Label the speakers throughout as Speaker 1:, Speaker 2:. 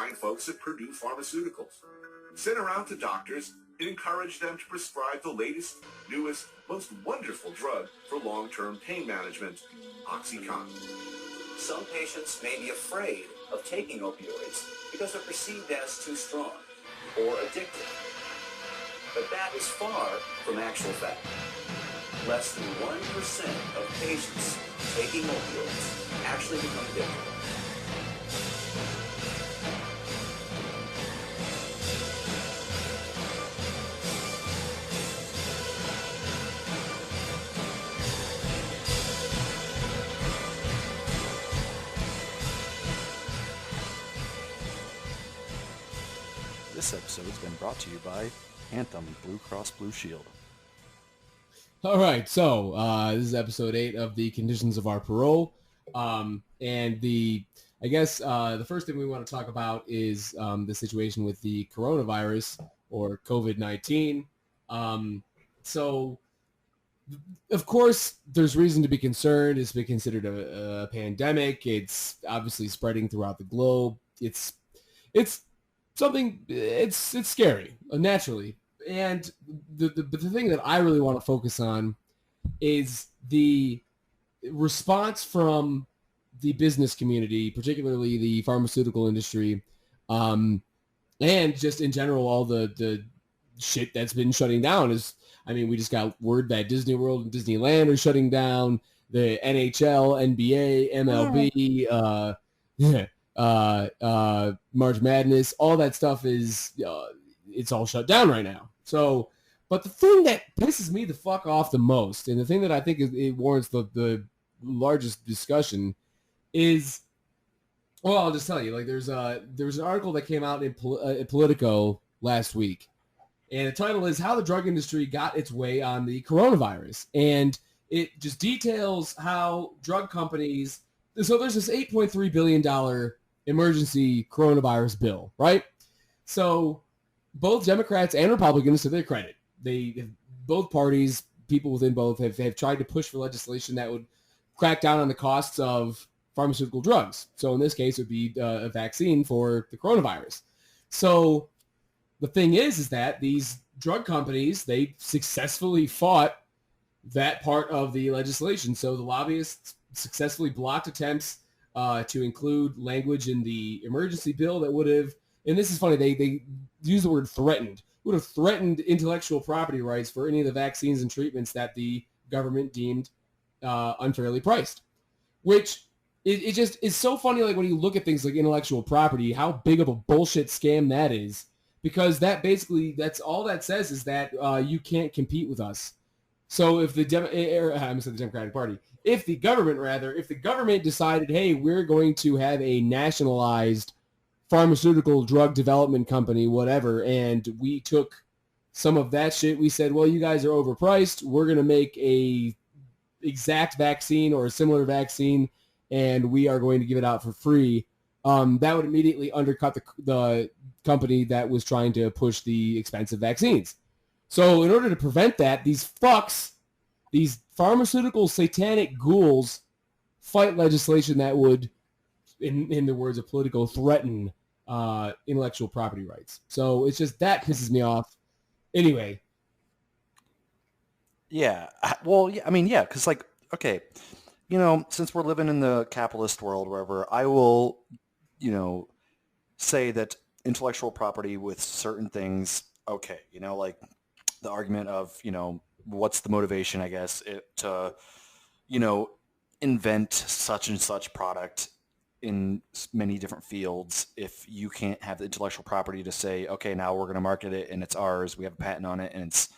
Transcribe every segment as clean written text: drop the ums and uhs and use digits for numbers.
Speaker 1: fine folks at Purdue Pharmaceuticals. Sent around to doctors, it encouraged them to prescribe the latest, newest, most wonderful drug for long-term pain management, OxyContin.
Speaker 2: Some patients may be afraid of taking opioids because they're perceived as too strong or addictive. But that is far from actual fact. Less than 1% of patients taking opioids actually become addicted.
Speaker 3: This episode has been brought to you by Anthem Blue Cross Blue Shield.
Speaker 4: All right, so this is episode 8 of the conditions of our parole, and the first thing we want to talk about is the situation with the coronavirus or COVID-19. So, of course, there's reason to be concerned. It's been considered a pandemic. It's obviously spreading throughout the globe. It's something. It's scary, naturally. And the thing that I really want to focus on is the response from the business community, particularly the pharmaceutical industry, and just in general, all the shit that's been shutting down. We just got word that Disney World and Disneyland are shutting down, the NHL, NBA, MLB, March Madness, all that stuff is... it's all shut down right now. So, but the thing that pisses me the fuck off the most, and the thing that I think it warrants the largest discussion, is, well, I'll just tell you, like, there's an article that came out in Politico last week, and the title is "How the Drug Industry Got Its Way on the Coronavirus," and it just details how drug companies. So there's this $8.3 billion emergency coronavirus bill, right? So both Democrats and Republicans, to their credit, both parties, people within both, have tried to push for legislation that would crack down on the costs of pharmaceutical drugs. So in this case, it would be a vaccine for the coronavirus. So the thing is that these drug companies, they successfully fought that part of the legislation. So the lobbyists successfully blocked attempts to include language in the emergency bill that would have, and this is funny, they use the word threatened, would have threatened intellectual property rights for any of the vaccines and treatments that the government deemed unfairly priced. Which, it just is so funny, like when you look at things like intellectual property, how big of a bullshit scam that is. Because that basically, that's all that says is that you can't compete with us. So if the Democratic Party, if the government decided, hey, we're going to have a nationalized pharmaceutical drug development company, whatever, and we took some of that shit, we said, well, you guys are overpriced, we're going to make a exact vaccine or a similar vaccine, and we are going to give it out for free, that would immediately undercut the company that was trying to push the expensive vaccines. So in order to prevent that, these fucks, these pharmaceutical satanic ghouls, fight legislation that would, in the words of Politico, threaten intellectual property rights. So it's just, that pisses me off. Anyway.
Speaker 3: Yeah. Well, yeah, yeah, because, like, okay, since we're living in the capitalist world, wherever, I will, say that intellectual property with certain things, okay, like the argument of, what's the motivation, I guess, to, invent such and such product in many different fields if you can't have the intellectual property to say, okay, now we're going to market it and it's ours, we have a patent on it, and it's,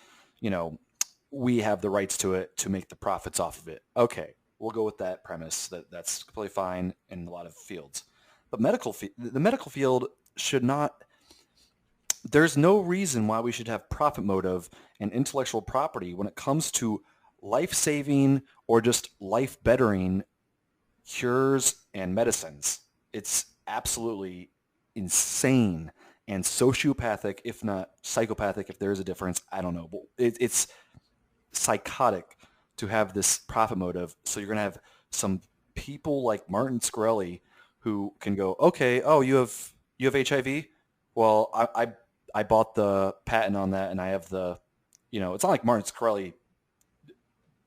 Speaker 3: we have the rights to it to make the profits off of it. Okay, we'll go with that premise. That's completely fine in a lot of fields. But the medical field should not, there's no reason why we should have profit motive and intellectual property when it comes to life-saving or just life-bettering cures and medicines. It's absolutely insane and sociopathic, if not psychopathic, if there is a difference. I don't know. But it's psychotic to have this profit motive. So you're going to have some people like Martin Shkreli who can go, okay, oh, you have you have HIV? Well, I bought the patent on that, and I have the, it's not like Martin Shkreli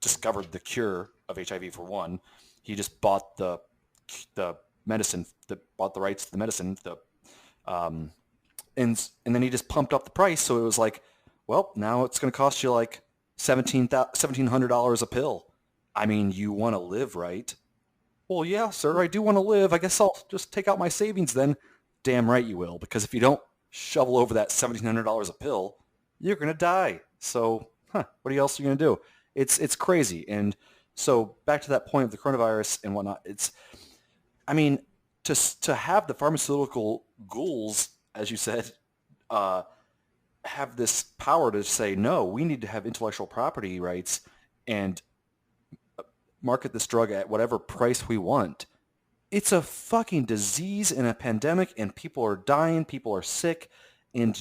Speaker 3: discovered the cure of HIV for one. He just bought the medicine, bought the rights to the medicine, um, and then he just pumped up the price. So it was like, well, now it's going to cost you like $1,700 a pill. I mean, you want to live, right? Well, yeah, sir, I do want to live. I guess I'll just take out my savings then. Damn right you will, because if you don't shovel over that $1,700 a pill, you're going to die. So, what else are you going to do? It's crazy. And so back to that point of the coronavirus and whatnot, to have the pharmaceutical ghouls, as you said, have this power to say, no, we need to have intellectual property rights and market this drug at whatever price we want. It's a fucking disease and a pandemic, and people are dying, people are sick, and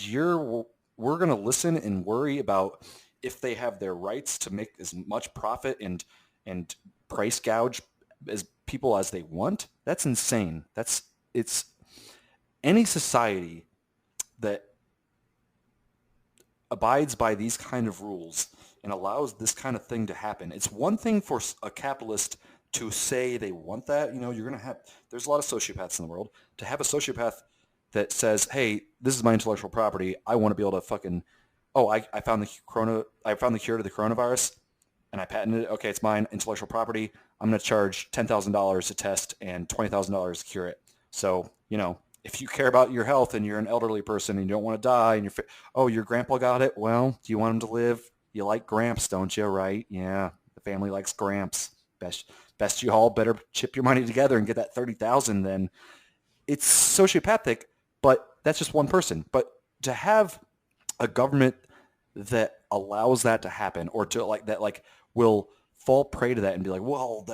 Speaker 3: we're going to listen and worry about if they have their rights to make as much profit and price gouge as people as they want. That's insane. It's any society that abides by these kind of rules and allows this kind of thing to happen. It's one thing for a capitalist to say they want that. There's a lot of sociopaths in the world. To have a sociopath that says, hey, this is my intellectual property. I want to be able to fucking, I found the cure to the coronavirus and I patented it. Okay, it's mine, intellectual property. I'm going to charge $10,000 to test and $20,000 to cure it. So, if you care about your health and you're an elderly person and you don't want to die and your grandpa got it. Well, do you want him to live? You like Gramps, don't you? Right? Yeah. The family likes Gramps. Best you all better chip your money together and get that 30,000 then. It's sociopathic, but that's just one person. But to have a government that allows that to happen, or will fall prey to that and be like, well,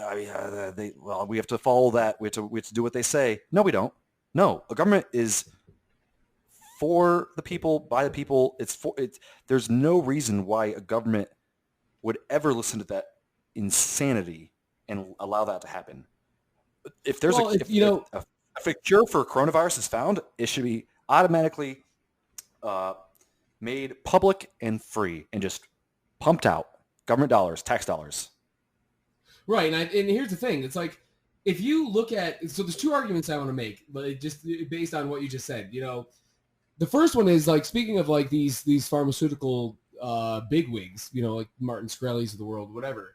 Speaker 3: we have to follow that. We have to do what they say. No, we don't. No, a government is for the people, by the people. There's no reason why a government would ever listen to that insanity and allow that to happen. If there's if a cure for coronavirus is found, it should be automatically made public and free and just pumped out. Government dollars, tax dollars.
Speaker 4: Right, and here's the thing. It's like, if you look at, so there's two arguments I want to make, but just based on what you just said. The first one is, like, speaking of like these pharmaceutical bigwigs, like Martin Shkreli's of the world, whatever,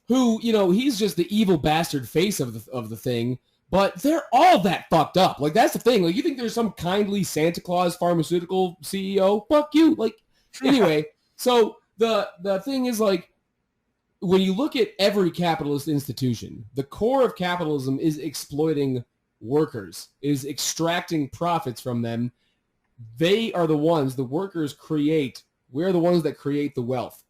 Speaker 4: who, he's just the evil bastard face of the thing, but they're all that fucked up. Like, that's the thing. Like, you think there's some kindly Santa Claus pharmaceutical CEO? Fuck you. Like, anyway, so the thing is, like, when you look at every capitalist institution, the core of capitalism is exploiting workers, is extracting profits from them. They are the ones, the workers create. We're the ones that create the wealth.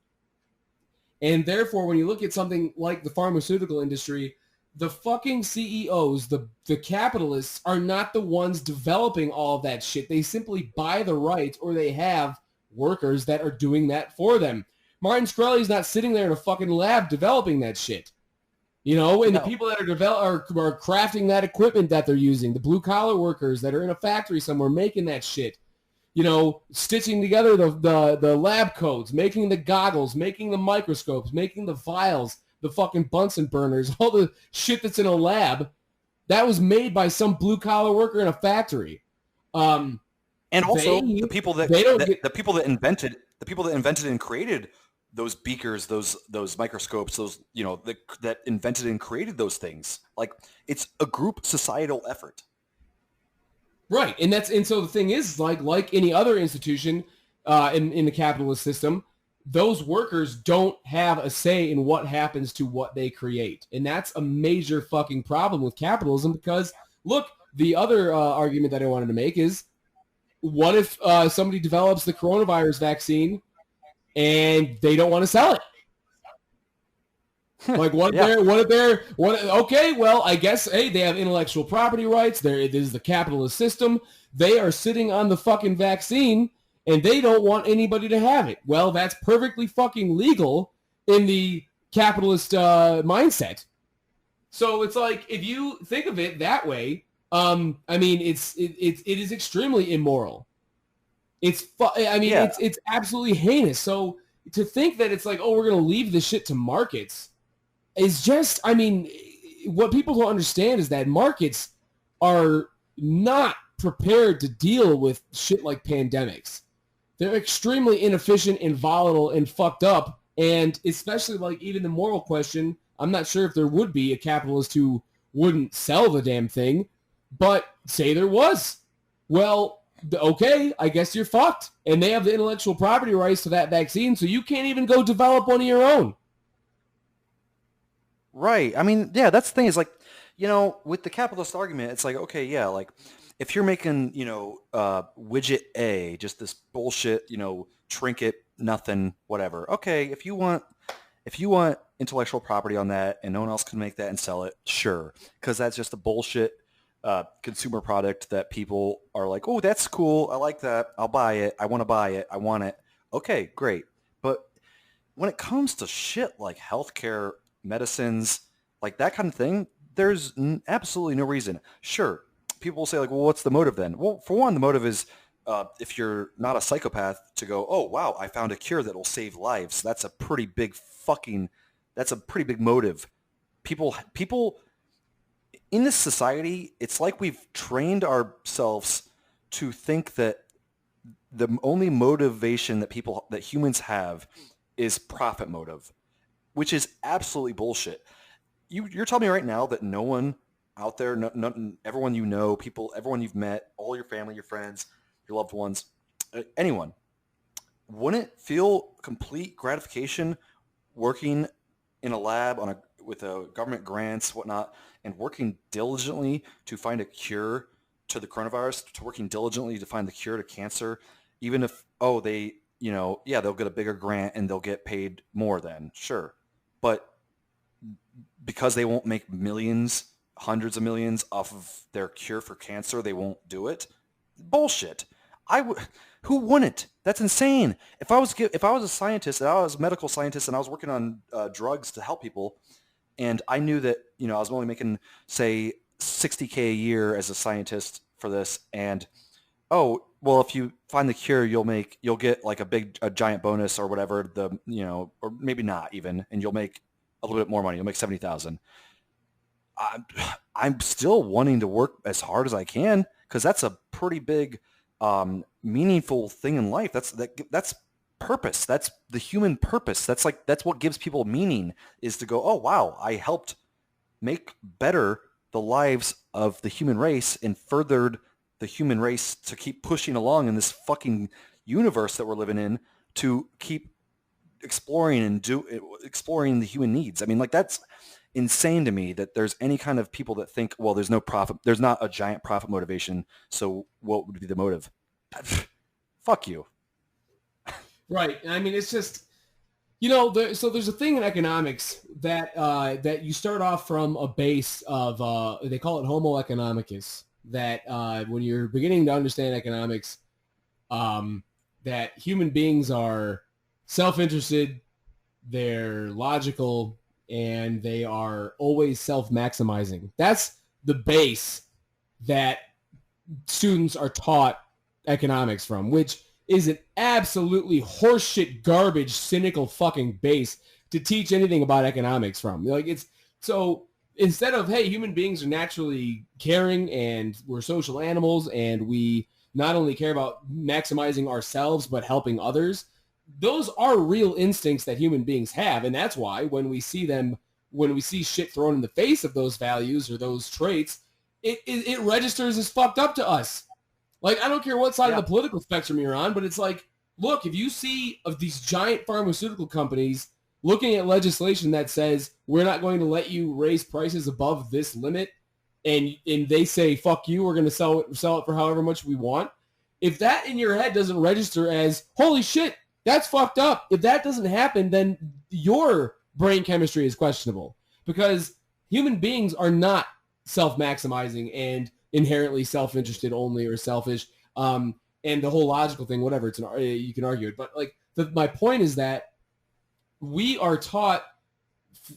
Speaker 4: And therefore, when you look at something like the pharmaceutical industry, the fucking CEOs, the capitalists, are not the ones developing all of that shit. They simply buy the rights, or they have workers that are doing that for them. Martin Shkreli's not sitting there in a fucking lab developing that shit. The people that are crafting that equipment that they're using, the blue-collar workers that are in a factory somewhere making that shit, stitching together the lab coats, making the goggles, making the microscopes, making the vials, the fucking Bunsen burners, all the shit that's in a lab, that was made by some blue-collar worker in a factory.
Speaker 3: And also the people that invented and created those beakers, those microscopes, that invented and created those things. Like, it's a group societal effort.
Speaker 4: Right. And so the thing is, like any other institution in the capitalist system, those workers don't have a say in what happens to what they create. And that's a major fucking problem with capitalism, because, look, the other argument that I wanted to make is, what if somebody develops the coronavirus vaccine and they don't want to sell it? Like, okay, well, I guess, hey, they have intellectual property rights. It is the capitalist system. They are sitting on the fucking vaccine and they don't want anybody to have it. Well, that's perfectly fucking legal in the capitalist mindset. So it's like, if you think of it that way, I mean, it is extremely immoral.
Speaker 3: Yeah.
Speaker 4: It's absolutely heinous. So to think that it's like, oh, we're going to leave this shit to markets is just, I mean, what people don't understand is that markets are not prepared to deal with shit like pandemics. They're extremely inefficient and volatile and fucked up. And especially like even the moral question, I'm not sure if there would be a capitalist who wouldn't sell the damn thing, but say there was. Well, okay, I guess you're fucked. And they have the intellectual property rights to that vaccine, so you can't even go develop one of your own.
Speaker 3: Right. I mean, yeah, that's the thing is like, with the capitalist argument, it's like, okay, yeah, like if you're making, widget A, just this bullshit, trinket, nothing, whatever. Okay, if you want intellectual property on that and no one else can make that and sell it, sure, because that's just a bullshit consumer product that people are like, oh, that's cool. I like that. I'll buy it. I want to buy it. I want it. Okay, great. But when it comes to shit like healthcare, medicines, like that kind of thing, there's absolutely no reason. Sure, people will say like, well, what's the motive then? Well, for one, the motive is if you're not a psychopath to go, oh, wow, I found a cure that will save lives. That's a pretty big motive. People in this society, it's like we've trained ourselves to think that the only motivation that humans have is profit motive, which is absolutely bullshit. You're telling me right now that no one out there, everyone you know, everyone you've met, all your family, your friends, your loved ones, anyone, wouldn't feel complete gratification working in a lab with a government grants, whatnot, and working diligently to find a cure to the coronavirus, to working diligently to find the cure to cancer, even if, they'll get a bigger grant and they'll get paid more then, sure. But because they won't make millions, hundreds of millions off of their cure for cancer, they won't do it. Bullshit. Who wouldn't? That's insane. If I was a scientist, and I was a medical scientist, and I was working on drugs to help people, and I knew that I was only making say $60K a year as a scientist for this, and oh well, if you find the cure, you'll get like a giant bonus or whatever, or maybe not even, and you'll make a little bit more money. You'll make 70,000. I'm still wanting to work as hard as I can because that's a pretty big, meaningful thing in life. That's purpose. That's the human purpose. That's what gives people meaning, is to go, oh wow, I helped make better the lives of the human race and furthered the human race to keep pushing along in this fucking universe that we're living in, to keep exploring exploring the human needs. I mean, like, that's insane to me that there's any kind of people that think, well, there's not a giant profit motivation, so what would be the motive? Fuck you.
Speaker 4: Right. I mean, it's just, so there's a thing in economics that you start off from a base of, they call it Homo economicus, that when you're beginning to understand economics, that human beings are self-interested, they're logical, and they are always self-maximizing. That's the base that students are taught economics from, which is an absolutely horseshit, garbage, cynical fucking base to teach anything about economics from. Like, it's so instead of, hey, human beings are naturally caring and we're social animals and we not only care about maximizing ourselves but helping others, those are real instincts that human beings have. And that's why when we see shit thrown in the face of those values or those traits, it registers as fucked up to us. Like, I don't care what side of the political spectrum you're on, but it's like, look, if you see of these giant pharmaceutical companies looking at legislation that says we're not going to let you raise prices above this limit, and they say, fuck you, we're going to sell it for however much we want. If that in your head doesn't register as, holy shit, that's fucked up. If that doesn't happen, then your brain chemistry is questionable, because human beings are not self-maximizing and inherently self-interested only or selfish. And the whole logical thing, whatever, you can argue it. But like my point is that we are taught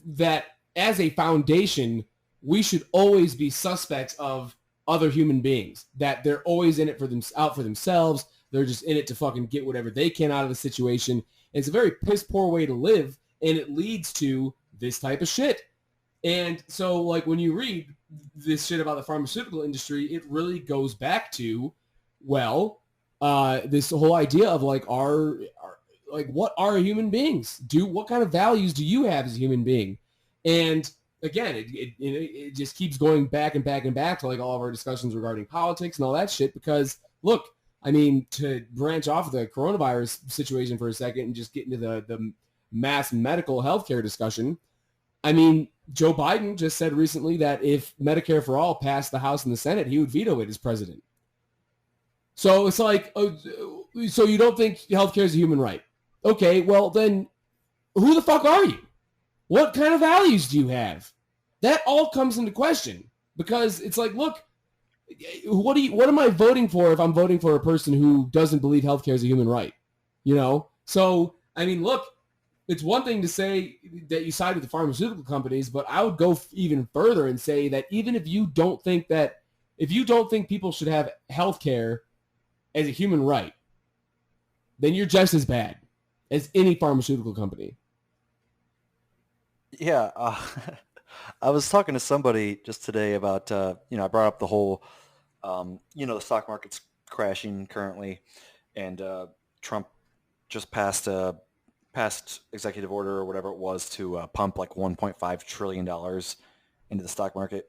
Speaker 4: that as a foundation, we should always be suspects of other human beings, that they're always in it for them, out for themselves. They're just in it to fucking get whatever they can out of the situation. And it's a very piss poor way to live, and it leads to this type of shit. And so, like, when you read this shit about the pharmaceutical industry, it really goes back to, well, this whole idea of like like, what are human beings? What kind of values do you have as a human being? And again, it just keeps going back and back and back to like all of our discussions regarding politics and all that shit. Because look, I mean, to branch off the coronavirus situation for a second and just get into the mass medical healthcare discussion. I mean, Joe Biden just said recently that if Medicare for All passed the House and the Senate, he would veto it as president. So it's like, so you don't think healthcare is a human right? Okay, well then, who the fuck are you? What kind of values do you have? That all comes into question, because it's like, look, what am I voting for if I'm voting for a person who doesn't believe healthcare is a human right? You know? So, I mean, look, it's one thing to say that you side with the pharmaceutical companies, but I would go even further and say that even if you don't think people should have healthcare as a human right, then you're just as bad as any pharmaceutical company.
Speaker 3: Yeah, I was talking to somebody just today about, I brought up the whole, the stock market's crashing currently, and Trump just passed executive order or whatever it was to pump like $1.5 trillion into the stock market.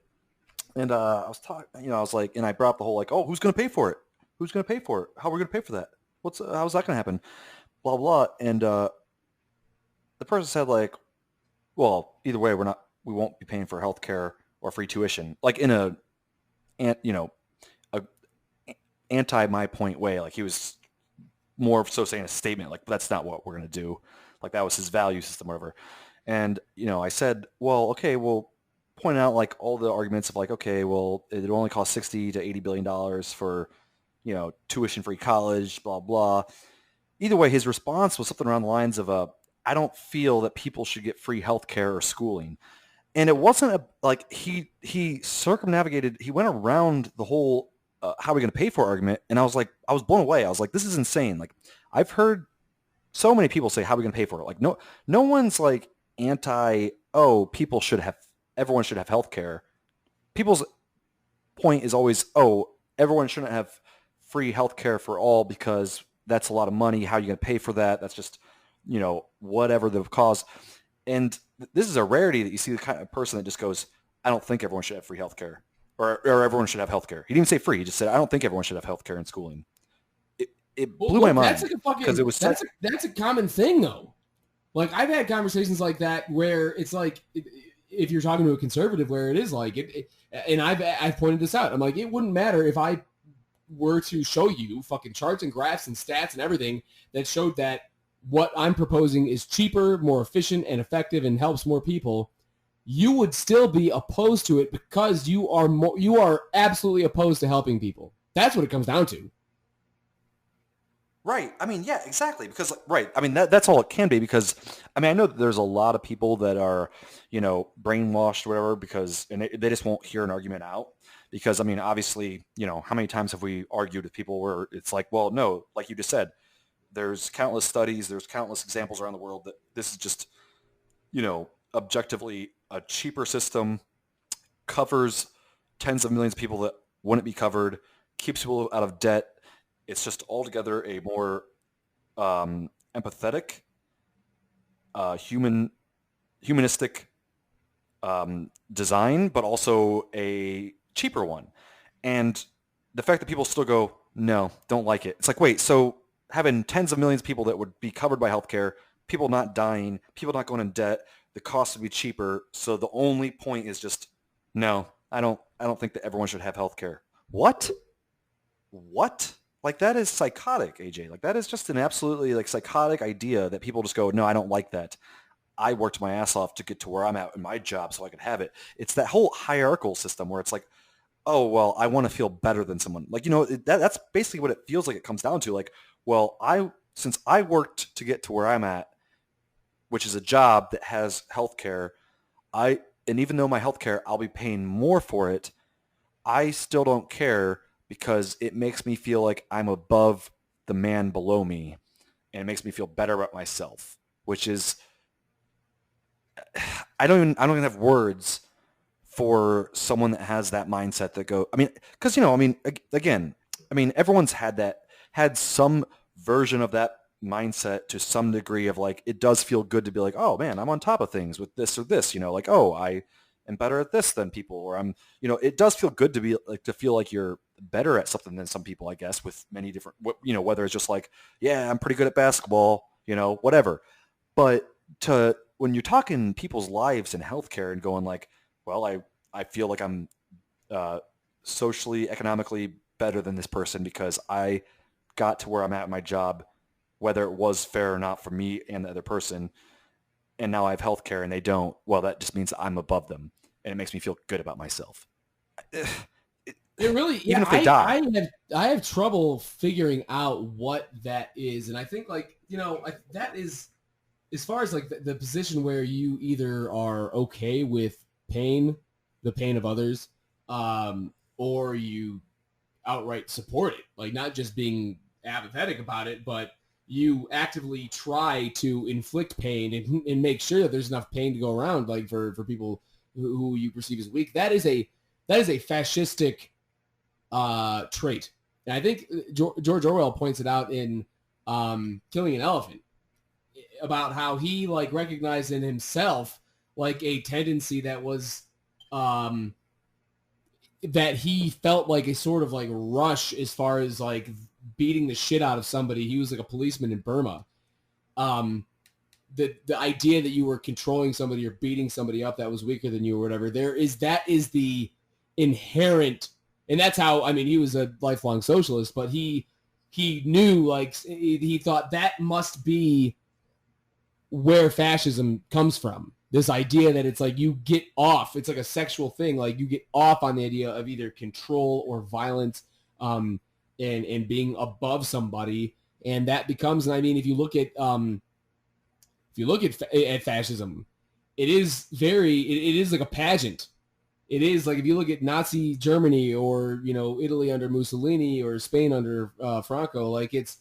Speaker 3: And I was talking, I was like, and I brought up the whole like, oh, who's going to pay for it? Who's going to pay for it? How are we going to pay for that? How's that going to happen? Blah, blah. And the person said like, well, either way, we won't be paying for healthcare or free tuition, like in a anti my point way. Like he was more so saying a statement, like that's not what we're going to do. Like that was his value system, or whatever. And, I said, well, okay, well, point out like all the arguments of like, okay, well, it only costs $60 to $80 billion for, tuition free college, blah, blah. Either way, his response was something around the lines of, I don't feel that people should get free healthcare or schooling. And it wasn't like he circumnavigated, he went around the whole how are we going to pay for argument. And I was blown away. I was like, this is insane. Like I've heard so many people say, how are we going to pay for it? Like no one's like anti, everyone should have healthcare. People's point is always, everyone shouldn't have free healthcare for all because that's a lot of money. How are you going to pay for that? That's just, whatever the cause. And this is a rarity that you see the kind of person that just goes, I don't think everyone should have free healthcare or everyone should have healthcare. He didn't even say free. He just said, I don't think everyone should have healthcare and schooling. It blew my mind.
Speaker 4: That's like that's a common thing though. Like I've had conversations like that where it's like, if you're talking to a conservative, where it is like it, and I've pointed this out. I'm like, it wouldn't matter if I were to show you fucking charts and graphs and stats and everything that showed that what I'm proposing is cheaper, more efficient, and effective, and helps more people. You would still be opposed to it because you are absolutely opposed to helping people. That's what it comes down to.
Speaker 3: Right. I mean, yeah, exactly. Because, right. I mean, that's all it can be because, I mean, I know that there's a lot of people that are, brainwashed or whatever because and they just won't hear an argument out. Because, I mean, obviously, how many times have we argued with people where it's like, well, no, like you just said, there's countless studies, there's countless examples around the world that this is just, objectively a cheaper system, covers tens of millions of people that wouldn't be covered, keeps people out of debt. It's just altogether a more empathetic, humanistic design, but also a cheaper one. And the fact that people still go, no, don't like it. It's like, wait, so having tens of millions of people that would be covered by healthcare, people not dying, people not going in debt, the cost would be cheaper. So the only point is just, no, I don't think that everyone should have healthcare. What? Like that is psychotic, AJ. Like that is just an absolutely like psychotic idea that people just go, no, I don't like that. I worked my ass off to get to where I'm at in my job so I could have it. It's that whole hierarchical system where it's like, oh, well, I want to feel better than someone. Like, that's basically what it feels like it comes down to. Like, well, since I worked to get to where I'm at, which is a job that has healthcare, and even though my healthcare, I'll be paying more for it, I still don't care because it makes me feel like I'm above the man below me, and it makes me feel better about myself, which is I don't even have words for someone that has that mindset that go, I mean, because, again, I mean, everyone's had some version of that mindset to some degree of like, it does feel good to be like, oh man, I'm on top of things with this or this, like, oh, I am better at this than people, or it does feel good to be like, to feel like you're better at something than some people, I guess, with many different, whether it's just like, yeah, I'm pretty good at basketball, whatever. But when you're talking people's lives in healthcare and going like, well, I feel like I'm uh, socially, economically better than this person because I got to where I'm at in my job, whether it was fair or not for me and the other person, and now I have healthcare and they don't. Well, that just means I'm above them, and it makes me feel good about myself.
Speaker 4: It really,
Speaker 3: Even
Speaker 4: yeah.
Speaker 3: if they die.
Speaker 4: I have trouble figuring out what that is, and I think like that is as far as like the position where you either are okay with pain, the pain of others, or you outright support it, like not just being apathetic about it, but you actively try to inflict pain and make sure that there's enough pain to go around, like for people who you perceive as weak. That is a fascistic trait. And I think George Orwell points it out in Killing an Elephant about how he like recognized in himself like a tendency that was that he felt like a sort of like rush as far as like beating the shit out of somebody. He was like a policeman in Burma. The idea that you were controlling somebody or beating somebody up that was weaker than you or whatever, that is the inherent, and that's how, I mean, he was a lifelong socialist, but he knew, like, he thought that must be where fascism comes from. This idea that it's like you get off, it's like a sexual thing, like you get off on the idea of either control or violence, and being above somebody, and that becomes, and I mean, if you look at fascism, it is it is like a pageant. It is like if you look at Nazi Germany or Italy under Mussolini or Spain under Franco, like it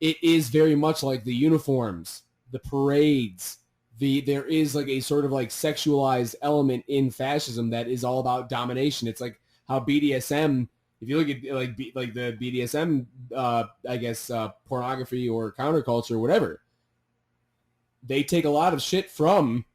Speaker 4: is very much like the uniforms, the parades. There is like a sort of like sexualized element in fascism that is all about domination. It's like how BDSM. If you look at like the BDSM, I guess pornography or counterculture or whatever, they take a lot of shit from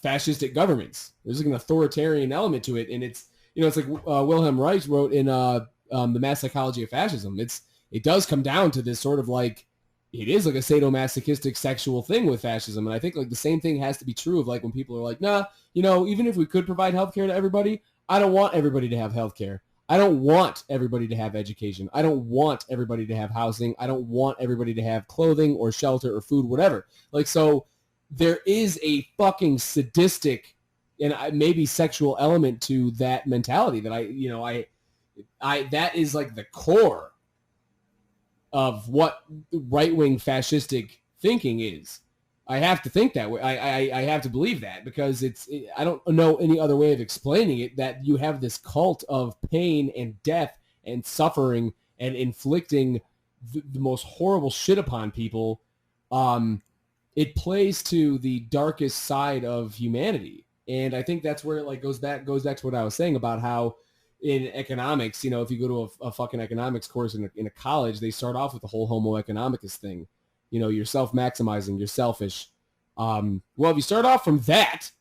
Speaker 4: fascistic governments. There's like an authoritarian element to it, and it's it's like Wilhelm Reich wrote in the Mass Psychology of Fascism. It does come down to this sort of like, it is like a sadomasochistic sexual thing with fascism, and I think like the same thing has to be true of like when people are like, nah, even if we could provide healthcare to everybody, I don't want everybody to have healthcare. I don't want everybody to have education. I don't want everybody to have housing. I don't want everybody to have clothing or shelter or food, whatever. Like, so there is a fucking sadistic and maybe sexual element to that mentality that I that is like the core of what right-wing fascistic thinking is. I have to think that way. I have to believe that because I don't know any other way of explaining it, that you have this cult of pain and death and suffering and inflicting the most horrible shit upon people. It plays to the darkest side of humanity. And I think that's where it like goes back to what I was saying about how in economics, if you go to a fucking economics course in a college, they start off with the whole homo economicus thing. You're self-maximizing, you're selfish. Well, if you start off from that,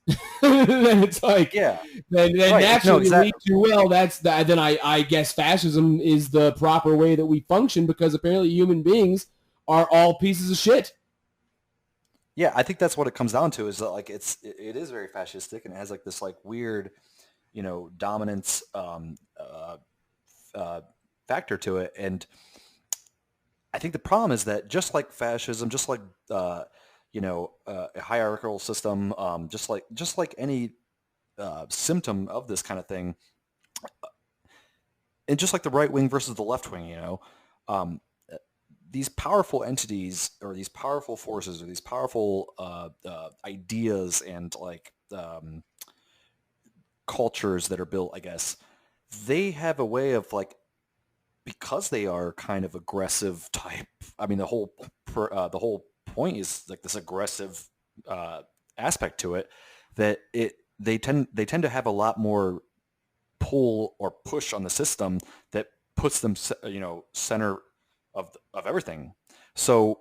Speaker 4: then it's like,
Speaker 3: Yeah.
Speaker 4: then
Speaker 3: Right.
Speaker 4: naturally
Speaker 3: No, exactly.
Speaker 4: lead to, well, that's that. Then I guess fascism is the proper way that we function because apparently human beings are all pieces of shit.
Speaker 3: Yeah, I think that's what it comes down to is that like it is very fascistic and it has like this like weird, dominance uh, factor to it. And I think the problem is that just like fascism, just like a hierarchical system, just like any symptom of this kind of thing, and just like the right wing versus the left wing, um, these powerful entities or these powerful forces or these powerful ideas and like cultures that are built, I guess, they have a way of like, because they are kind of aggressive type. I mean, the whole point is like this aggressive uh, aspect to it, that they tend to have a lot more pull or push on the system that puts them, center of everything. So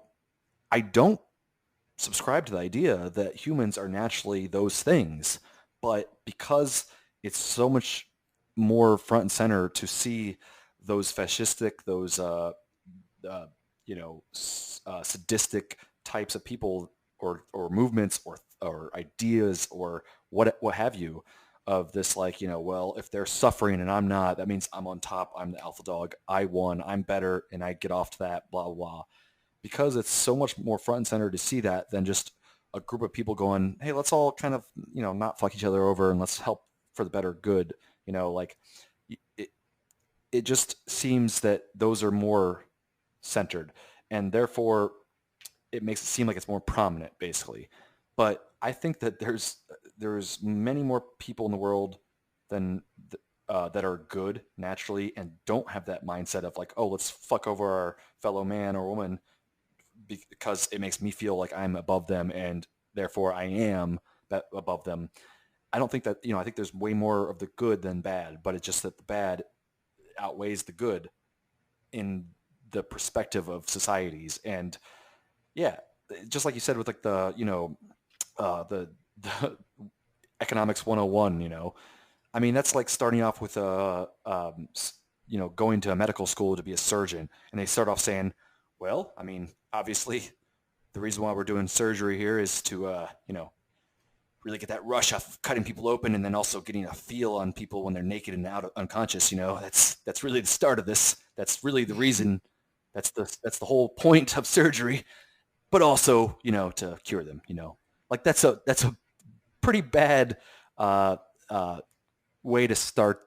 Speaker 3: I don't subscribe to the idea that humans are naturally those things, but because it's so much more front and center to see those fascistic, those uh, sadistic types of people or movements or ideas or what have you, of this, like, well, if they're suffering and I'm not, that means I'm on top, I'm the alpha dog, I won, I'm better, and I get off to that, blah blah blah. Because it's so much more front and center to see that than just a group of people going, hey, let's all kind of, not fuck each other over and let's help for the better good. Like, it, it just seems that those are more centered, and therefore it makes it seem like it's more prominent, basically. But I think that there's many more people in the world than that are good naturally and don't have that mindset of like, oh, let's fuck over our fellow man or woman because it makes me feel like I'm above them and therefore I am above them. I don't think that, I think there's way more of the good than bad, but it's just that the bad outweighs the good in the perspective of societies. And yeah, just like you said with like the economics 101, I mean, that's like starting off with going to a medical school to be a surgeon. And they start off saying, well, I mean, obviously the reason why we're doing surgery here is to, really get that rush of cutting people open and then also getting a feel on people when they're naked and out of unconscious. That's really the start of this. That's really the reason. That's the whole point of surgery, but also, to cure them, like that's a pretty bad uh, uh, way to start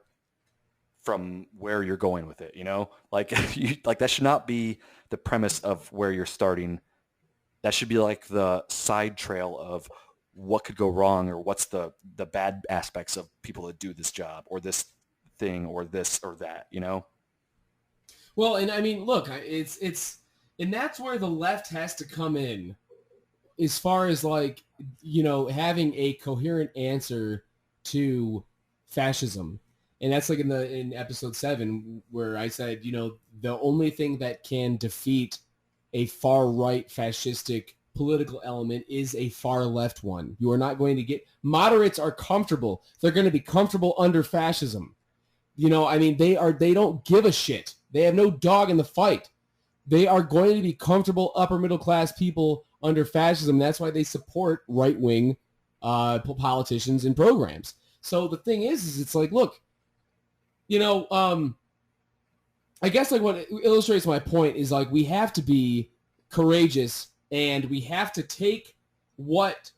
Speaker 3: from where you're going with it, like like that should not be the premise of where you're starting. That should be like the side trail of what could go wrong or what's the bad aspects of people that do this job or this thing or this or that.
Speaker 4: Well, and I mean, look, and that's where the left has to come in, as far as like, having a coherent answer to fascism. And that's like in episode 7 where I said, the only thing that can defeat a far right fascistic political element is a far left one. You are not going to get, moderates are comfortable. They're going to be comfortable under fascism. I mean, they don't give a shit. They have no dog in the fight. They are going to be comfortable upper middle class people under fascism. That's why they support right-wing politicians and programs. So the thing is it's like, look, I guess like what illustrates my point is like we have to be courageous and we have to take what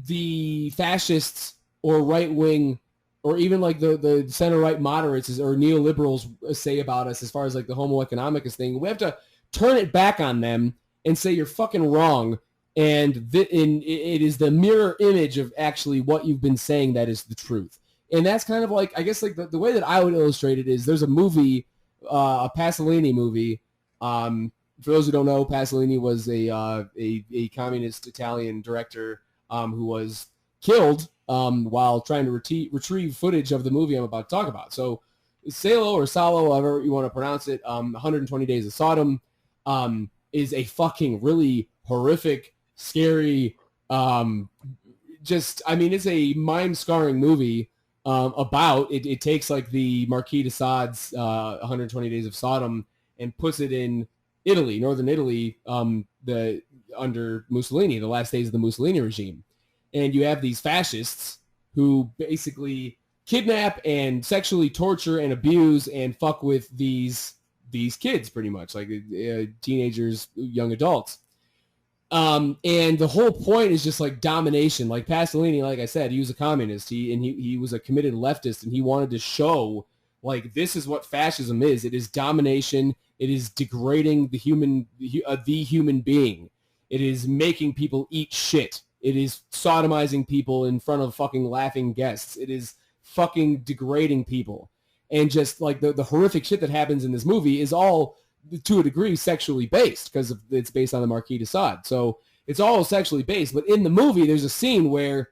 Speaker 4: the fascists or right-wing or even like the center-right moderates or neoliberals say about us as far as like the homo economicus thing. We have to turn it back on them and say you're fucking wrong. And it is the mirror image of actually what you've been saying that is the truth. And that's kind of like, I guess like the way that I would illustrate it is there's a movie, a Pasolini movie. For those who don't know, Pasolini was a communist Italian director who was killed while trying to retrieve footage of the movie I'm about to talk about. So Salo, however you want to pronounce it, 120 Days of Sodom is a fucking really horrific, scary, it's a mind-scarring movie about, it takes like the Marquis de Sade's 120 Days of Sodom and puts it in Italy, northern Italy, under Mussolini, the last days of the Mussolini regime. And you have these fascists who basically kidnap and sexually torture and abuse and fuck with these kids, pretty much, like teenagers, young adults. And the whole point is just like domination. Like Pasolini, like I said, he was a communist. He was a committed leftist, and he wanted to show like this is what fascism is. It is domination. It is degrading the human being. It is making people eat shit. It is sodomizing people in front of fucking laughing guests. It is fucking degrading people. and just like the horrific shit that happens in this movie is all to a degree sexually based because it's based on the Marquis de Sade. So it's all sexually based. But in the movie, there's a scene where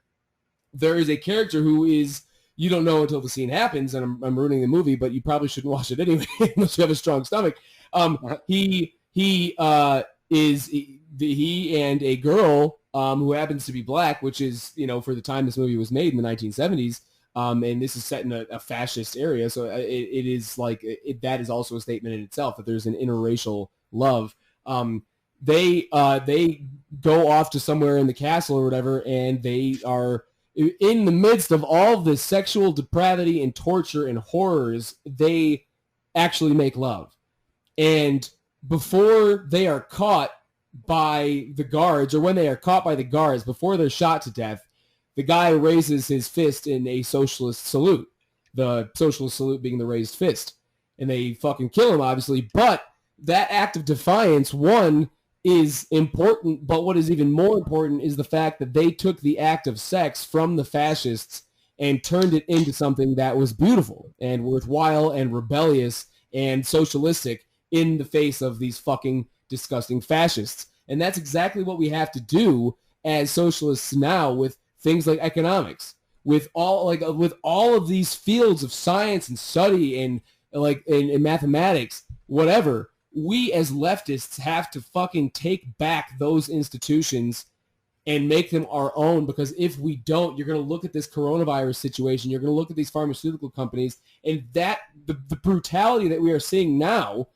Speaker 4: there is a character who is, you don't know until the scene happens, and I'm ruining the movie, but you probably shouldn't watch it anyway unless you have a strong stomach. He and a girl who happens to be black, which is, for the time this movie was made in the 1970s, and this is set in a fascist area, so it is like that is also a statement in itself that there's an interracial love. They go off to somewhere in the castle or whatever, and they are in the midst of all this sexual depravity and torture and horrors. They actually make love, and before they are caught by the guards, or when they are caught by the guards, before they're shot to death, the guy raises his fist in a socialist salute, the socialist salute being the raised fist, and they fucking kill him, obviously. But that act of defiance, one, is important, but what is even more important is the fact that they took the act of sex from the fascists and turned it into something that was beautiful and worthwhile and rebellious and socialistic in the face of these fucking disgusting fascists. And that's exactly what we have to do as socialists now with things like economics, with all of these fields of science and study and in mathematics, whatever. We as leftists have to fucking take back those institutions and make them our own, because if we don't, you're going to look at this coronavirus situation, you're going to look at these pharmaceutical companies, and that the brutality that we are seeing now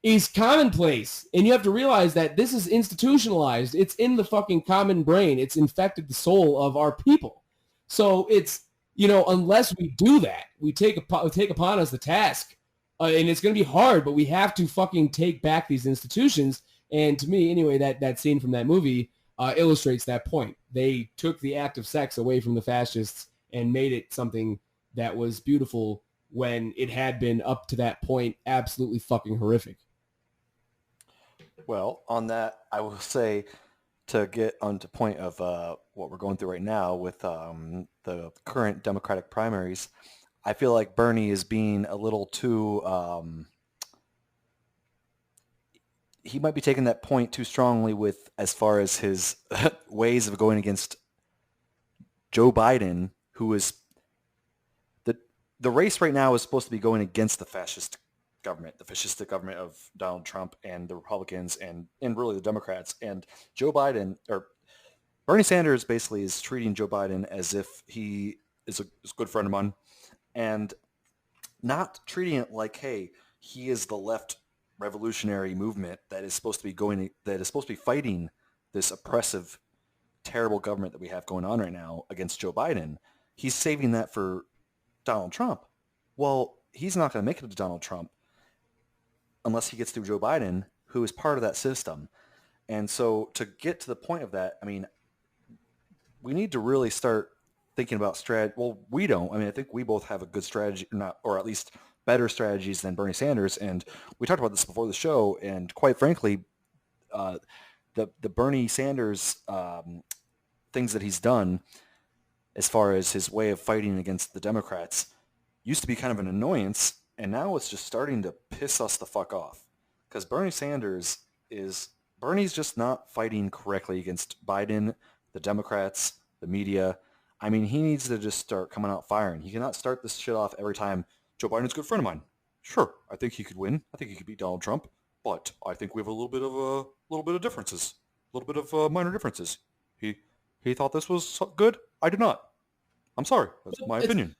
Speaker 4: is commonplace. And you have to realize that this is institutionalized. It's in the fucking common brain. It's infected the soul of our people. So it's, unless we do that, we take upon us the task. And it's going to be hard, but we have to fucking take back these institutions. And to me, anyway, that scene from that movie illustrates that point. They took the act of sex away from the fascists and made it something that was beautiful when it had been, up to that point, absolutely fucking horrific.
Speaker 3: Well, on that, I will say, to get onto point of what we're going through right now with the current Democratic primaries, I feel like Bernie is being a little too, he might be taking that point too strongly with as far as his ways of going against Joe Biden, who is, the race right now is supposed to be going against the fascist government, the fascistic government of Donald Trump and the Republicans and really the Democrats. And Joe Biden, or Bernie Sanders, basically is treating Joe Biden as if he is a good friend of mine, and not treating it like, hey, he is the left revolutionary movement that is supposed to be fighting this oppressive, terrible government that we have going on right now against Joe Biden. He's saving that for Donald Trump. Well, he's not going to make it to Donald Trump unless he gets through Joe Biden, who is part of that system. And so to get to the point of that, I mean, we need to really start thinking about strategy. Well, we don't. I mean, I think we both have a good strategy, or at least better strategies than Bernie Sanders. And we talked about this before the show. And quite frankly, the Bernie Sanders things that he's done, as far as his way of fighting against the Democrats, used to be kind of an annoyance, and now it's just starting to piss us the fuck off. Because Bernie's just not fighting correctly against Biden, the Democrats, the media. I mean, he needs to just start coming out firing. He cannot start this shit off every time. Joe Biden's a good friend of mine. Sure, I think he could win. I think he could beat Donald Trump. But I think we have a little bit of differences, a little bit of minor differences. He thought this was good. I did not. I'm sorry. That's my opinion.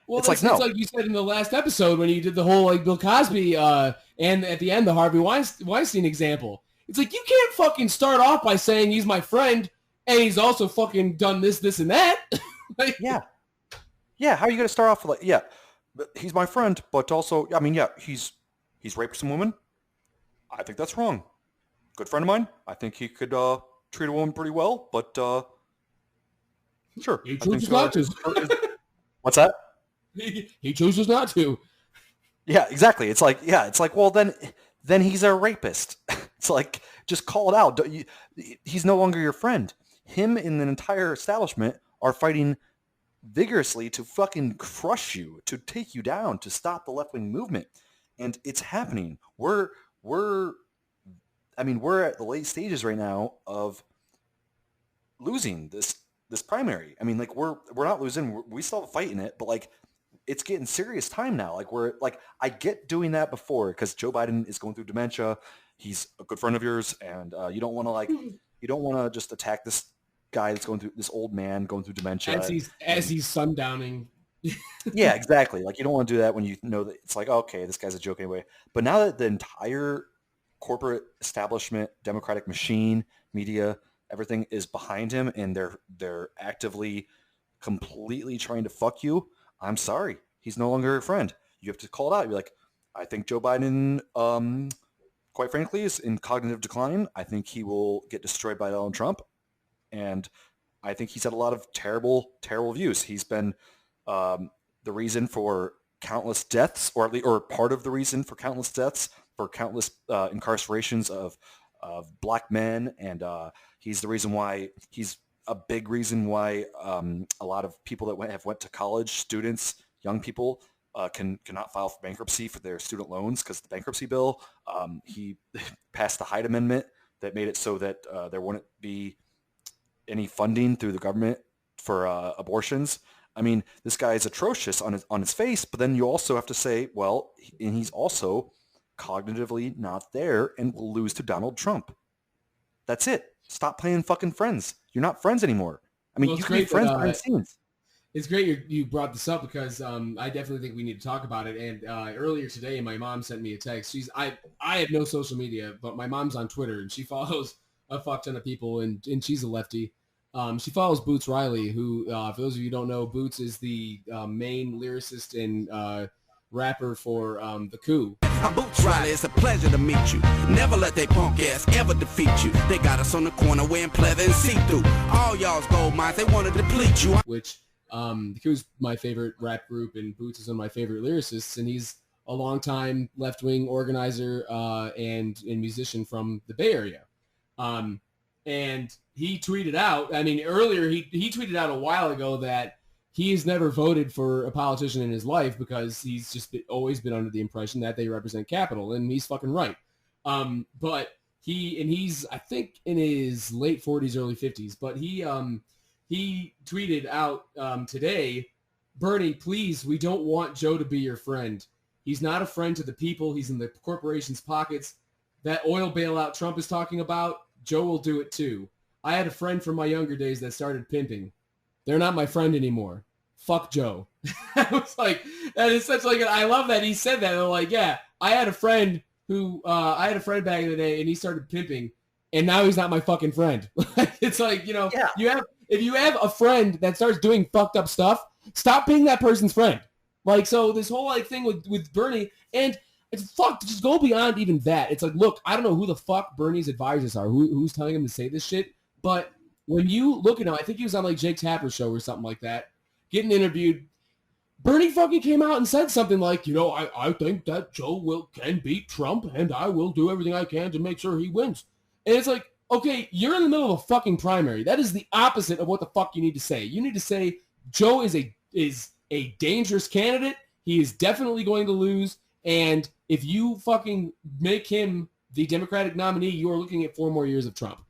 Speaker 4: Well,
Speaker 3: it's no.
Speaker 4: It's like you said in the last episode when you did the whole Bill Cosby and at the end the Harvey Weinstein example. It's like, you can't fucking start off by saying he's my friend and he's also fucking done this, and that.
Speaker 3: Yeah. How are you going to start off with but he's my friend, but also, I mean, he's raped some women. I think that's wrong. Good friend of mine. I think he could treat a woman pretty well, but sure.
Speaker 4: He chooses not to.
Speaker 3: What's that?
Speaker 4: He chooses not to.
Speaker 3: Yeah, exactly. It's like, well, then he's a rapist. It's like, just call it out. He's no longer your friend. Him and the entire establishment are fighting vigorously to fucking crush you, to take you down, to stop the left-wing movement. And it's happening. We're at the late stages right now of losing this primary. I mean, like we're not losing. We still have a fight in it, but like it's getting serious time now. Like I get doing that before because Joe Biden is going through dementia. He's a good friend of yours, and you don't want to just attack this guy that's going through this old man going through dementia
Speaker 4: as he's sundowning.
Speaker 3: Yeah, exactly. Like you don't want to do that when you know that it's like, okay, this guy's a joke anyway. But now that the entire corporate establishment, democratic machine, media, everything is behind him and they're actively completely trying to fuck you, I'm sorry. He's no longer a friend. You have to call it out. You're like, I think Joe Biden, quite frankly, is in cognitive decline. I think he will get destroyed by Donald Trump. And I think he's had a lot of terrible, terrible views. He's been the reason for countless deaths, or part of the reason for countless deaths, for countless incarcerations of black men, and he's a big reason why a lot of people that have went to college, students, young people, cannot file for bankruptcy for their student loans because the bankruptcy bill. He passed the Hyde Amendment that made it so that there wouldn't be any funding through the government for abortions. I mean, this guy is atrocious on his face, but then you also have to say, well, and he's also cognitively not there and will lose to Donald Trump. That's it. Stop playing fucking friends. You're not friends anymore. I mean, you can be friends behind the scenes.
Speaker 4: It's great you brought this up because I definitely think we need to talk about it. And earlier today, my mom sent me a text. I have no social media, but my mom's on Twitter and she follows a fuck ton of people, and she's a lefty. She follows Boots Riley, who, for those of you who don't know, Boots is the main lyricist and rapper for The Coup.
Speaker 5: I'm Boots Riley, it's a pleasure to meet you. Never let they punk ass ever defeat you. They got us on the corner wearing pleather and see-through. All y'all's gold mines, they want to deplete you.
Speaker 4: Which, The Coup's my favorite rap group, and Boots is one of my favorite lyricists, and he's a longtime left-wing organizer and musician from the Bay Area. And he tweeted out, earlier he tweeted out a while ago that he has never voted for a politician in his life because he's just always been under the impression that they represent capital, and he's fucking right. But he's, I think, in his late 40s, early 50s, but he tweeted out today, Bernie, please, we don't want Joe to be your friend. He's not a friend to the people. He's in the corporation's pockets. That oil bailout Trump is talking about, Joe will do it too. I had a friend from my younger days that started pimping. They're not my friend anymore. Fuck Joe. I was like, that is such like, I love that he said that. They're like, yeah, I had a friend back in the day and he started pimping and now he's not my fucking friend. It's like, yeah. If you have a friend that starts doing fucked up stuff, stop being that person's friend. Like, so this whole like thing with Bernie, and it's fuck, just go beyond even that. It's like, look, I don't know who the fuck Bernie's advisors are, who's telling him to say this shit, but when you look at him, I think he was on like Jake Tapper's show or something like that, getting interviewed. Bernie fucking came out and said something like, I think that Joe can beat Trump and I will do everything I can to make sure he wins. And it's like, okay, you're in the middle of a fucking primary. That is the opposite of what the fuck you need to say. You need to say Joe is a dangerous candidate. He is definitely going to lose. And if you fucking make him the Democratic nominee, you are looking at 4 more years of Trump.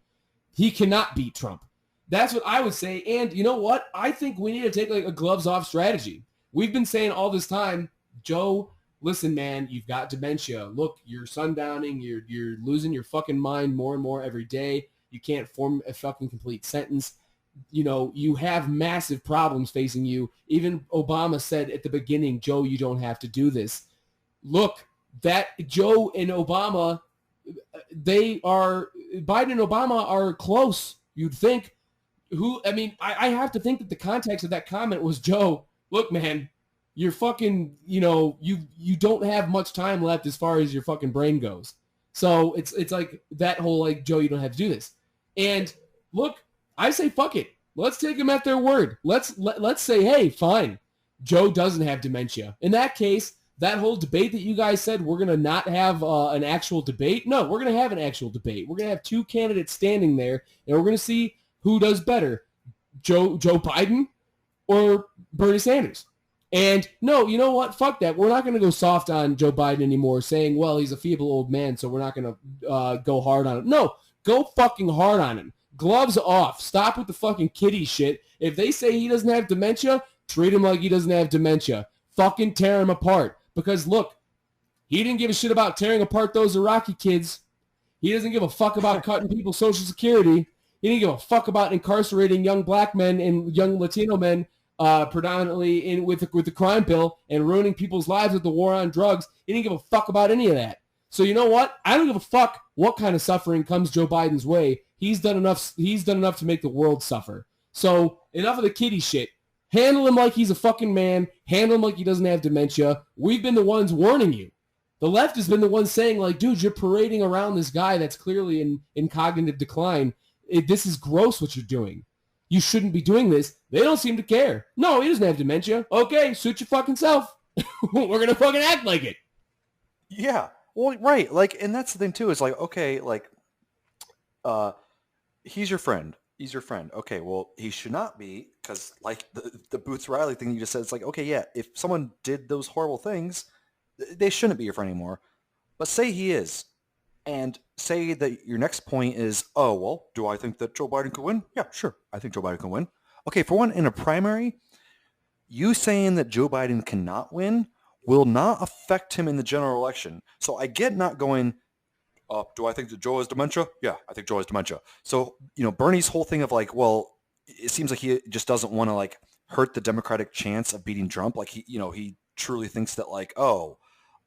Speaker 4: He cannot beat Trump. That's what I would say. And you know what? I think we need to take like a gloves off strategy. We've been saying all this time, Joe, listen, man, you've got dementia. Look, you're sundowning. You're losing your fucking mind more and more every day. You can't form a fucking complete sentence. You have massive problems facing you. Even Obama said at the beginning, Joe, you don't have to do this. Look, that Joe and Obama, Biden and Obama are close, you'd think. I have to think that the context of that comment was, Joe, look, man, you're fucking, you don't have much time left as far as your fucking brain goes. So it's like that whole, like, Joe, you don't have to do this. And look, I say, fuck it. Let's take them at their word. Let's say, hey, fine, Joe doesn't have dementia. In that case, that whole debate that you guys said we're going to not have an actual debate. No, we're going to have an actual debate. We're going to have 2 candidates standing there, and we're going to see who does better, Joe Biden or Bernie Sanders. And no, you know what? Fuck that. We're not going to go soft on Joe Biden anymore, saying, well, he's a feeble old man, so we're not going to go hard on him. No, go fucking hard on him. Gloves off. Stop with the fucking kiddie shit. If they say he doesn't have dementia, treat him like he doesn't have dementia. Fucking tear him apart. Because look, he didn't give a shit about tearing apart those Iraqi kids. He doesn't give a fuck about cutting people's Social Security. He didn't give a fuck about incarcerating young black men and young Latino men predominantly with the crime bill and ruining people's lives with the war on drugs. He didn't give a fuck about any of that. So you know what? I don't give a fuck what kind of suffering comes Joe Biden's way. He's done enough to make the world suffer. So enough of the kiddie shit. Handle him like he's a fucking man. Handle him like he doesn't have dementia. We've been the ones warning you. The left has been the ones saying, like, dude, you're parading around this guy that's clearly in cognitive decline. This is gross what you're doing. You shouldn't be doing this. They don't seem to care. No, he doesn't have dementia. Okay, suit your fucking self. We're going to fucking act like it.
Speaker 3: Yeah. Well, right. Like, and that's the thing, too, is like, okay, like, he's your friend. He's your friend. Okay, well, he should not be, because like the Boots Riley thing you just said, it's like, okay, yeah, if someone did those horrible things, they shouldn't be your friend anymore. But say he is, and say that your next point is, oh, well, do I think that Joe Biden could win? Yeah, sure. I think Joe Biden can win. Okay, for one, in a primary, you saying that Joe Biden cannot win will not affect him in the general election. So I get not going, do I think that Joe has dementia? Yeah, I think Joe has dementia. So, Bernie's whole thing of like, well, it seems like he just doesn't want to like hurt the Democratic chance of beating Trump. Like he truly thinks that like, oh,